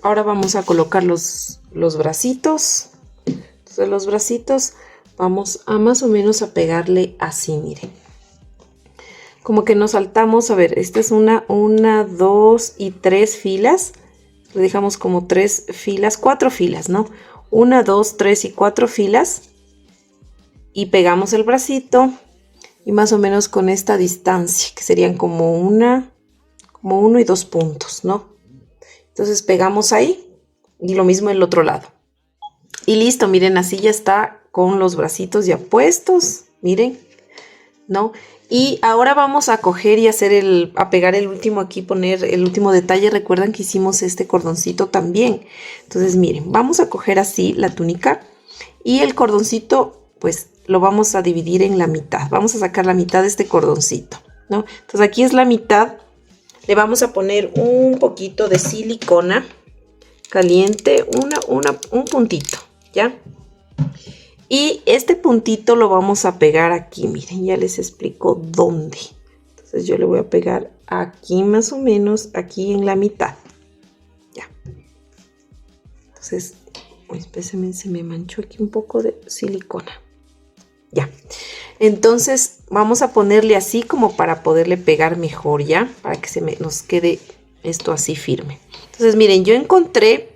Ahora vamos a colocar los bracitos. Entonces los bracitos vamos a más o menos a pegarle así, miren. Como que nos saltamos, a ver, esta es una, 2 y 3 filas. Le dejamos como 3 filas, 4 filas, ¿no? 1, 2, 3 y 4 filas. Y pegamos el bracito y más o menos con esta distancia, que serían como 1 y 2 puntos, ¿no? Entonces pegamos ahí y lo mismo el otro lado. Y listo, miren, así ya está con los bracitos ya puestos, miren, ¿no? Y ahora vamos a coger y a pegar el último aquí, poner el último detalle. Recuerdan que hicimos este cordoncito también. Entonces miren, vamos a coger así la túnica y el cordoncito pues lo vamos a dividir en la mitad. Vamos a sacar la mitad de este cordoncito, ¿no? Entonces aquí es la mitad. Le vamos a poner un poquito de silicona caliente, un puntito, ¿ya? Y este puntito lo vamos a pegar aquí, miren, ya les explico dónde. Entonces yo le voy a pegar aquí más o menos, aquí en la mitad, ya. Entonces, espérenme, se me manchó aquí un poco de silicona. Ya. Entonces vamos a ponerle así como para poderle pegar mejor, ya, para que nos quede esto así firme. Entonces miren, yo encontré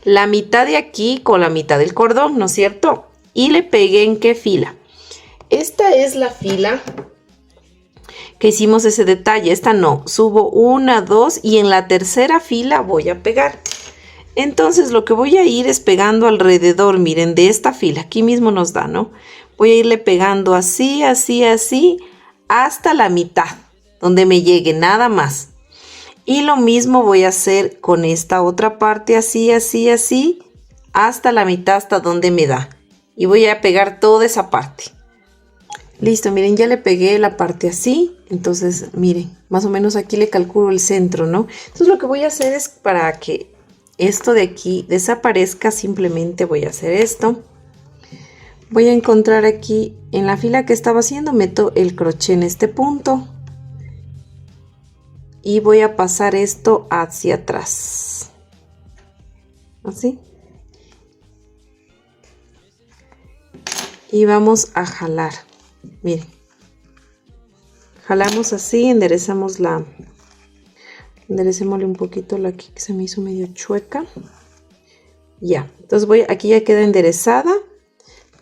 la mitad de aquí con la mitad del cordón, ¿no es cierto? Y le pegué en qué fila. Esta es la fila que hicimos ese detalle. Esta no, subo 1, 2 y en la tercera fila voy a pegar. Entonces lo que voy a ir es pegando alrededor, miren, de esta fila. Aquí mismo nos da, ¿no? Voy a irle pegando así, así, así, hasta la mitad, donde me llegue, nada más. Y lo mismo voy a hacer con esta otra parte, así, así, así, hasta la mitad, hasta donde me da. Y voy a pegar toda esa parte. Listo, miren, ya le pegué la parte así. Entonces, miren, más o menos aquí le calculo el centro, ¿no? Entonces lo que voy a hacer es para que esto de aquí desaparezca, simplemente voy a hacer esto. Voy a encontrar aquí en la fila que estaba haciendo, meto el crochet en este punto y voy a pasar esto hacia atrás, así, y vamos a jalar. Miren, jalamos así, enderecémosle un poquito la aquí que se me hizo medio chueca. Ya, entonces aquí ya queda enderezada.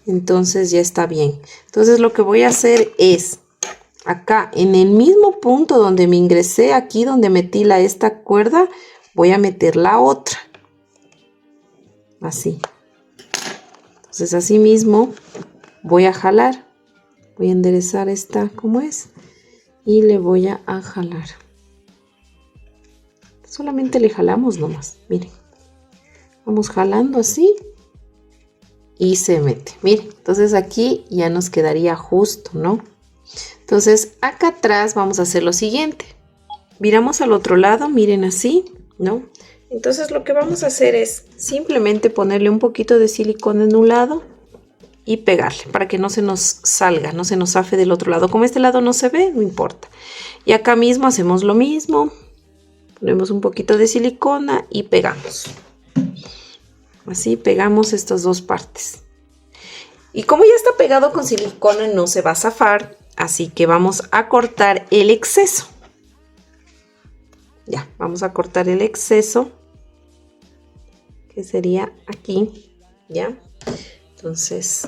Entonces ya está bien. Entonces lo que voy a hacer es acá en el mismo punto donde me ingresé, aquí donde metí esta cuerda, voy a meter la otra. Así. Entonces así mismo voy a jalar. Voy a enderezar esta como es. Y le voy a jalar. Solamente le jalamos nomás. Miren. Vamos jalando así. Y se mete, miren, entonces aquí ya nos quedaría justo, ¿no? Entonces acá atrás vamos a hacer lo siguiente. Viramos al otro lado, miren así, ¿no? Entonces lo que vamos a hacer es simplemente ponerle un poquito de silicona en un lado y pegarle para que no se nos salga, no se nos zafe del otro lado. Como este lado no se ve, no importa. Y acá mismo hacemos lo mismo. Ponemos un poquito de silicona y pegamos. Así pegamos estas dos partes. Y como ya está pegado con silicona, no se va a zafar. Así que vamos a cortar el exceso. Ya, vamos a cortar el exceso. Que sería aquí. Ya. Entonces,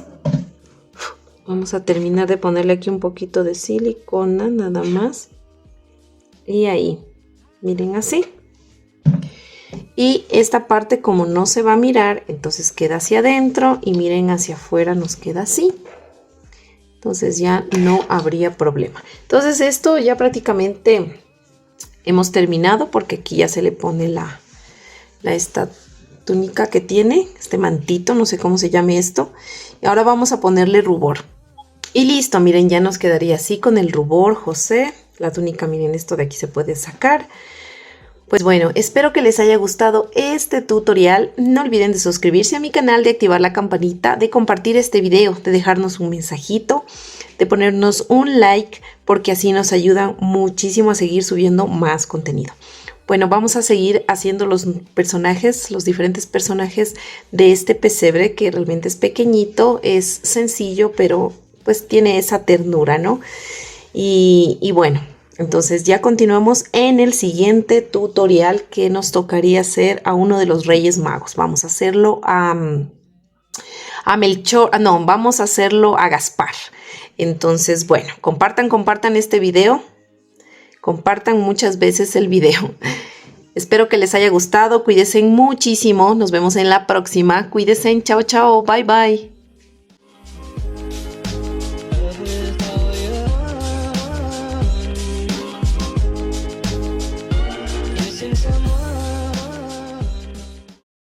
vamos a terminar de ponerle aquí un poquito de silicona, nada más. Y ahí, miren así. Y esta parte como no se va a mirar, entonces queda hacia adentro y miren hacia afuera nos queda así. Entonces ya no habría problema. Entonces esto ya prácticamente hemos terminado porque aquí ya se le pone esta túnica que tiene, este mantito, no sé cómo se llame esto. Y ahora vamos a ponerle rubor. Y listo, miren, ya nos quedaría así con el rubor, José. La túnica, miren, esto de aquí se puede sacar. Pues bueno, espero que les haya gustado este tutorial. No olviden de suscribirse a mi canal, de activar la campanita, de compartir este video, de dejarnos un mensajito, de ponernos un like, porque así nos ayudan muchísimo a seguir subiendo más contenido. Bueno, vamos a seguir haciendo los personajes, los diferentes personajes de este pesebre que realmente es pequeñito, es sencillo, pero pues tiene esa ternura, ¿no? Y bueno. Entonces ya continuamos en el siguiente tutorial que nos tocaría hacer a uno de los Reyes Magos. Vamos a hacerlo a Melchor, no, vamos a hacerlo a Gaspar. Entonces, bueno, compartan este video. Compartan muchas veces el video. Espero que les haya gustado. Cuídense muchísimo. Nos vemos en la próxima. Cuídense. Chao, chao. Bye, bye.
Someone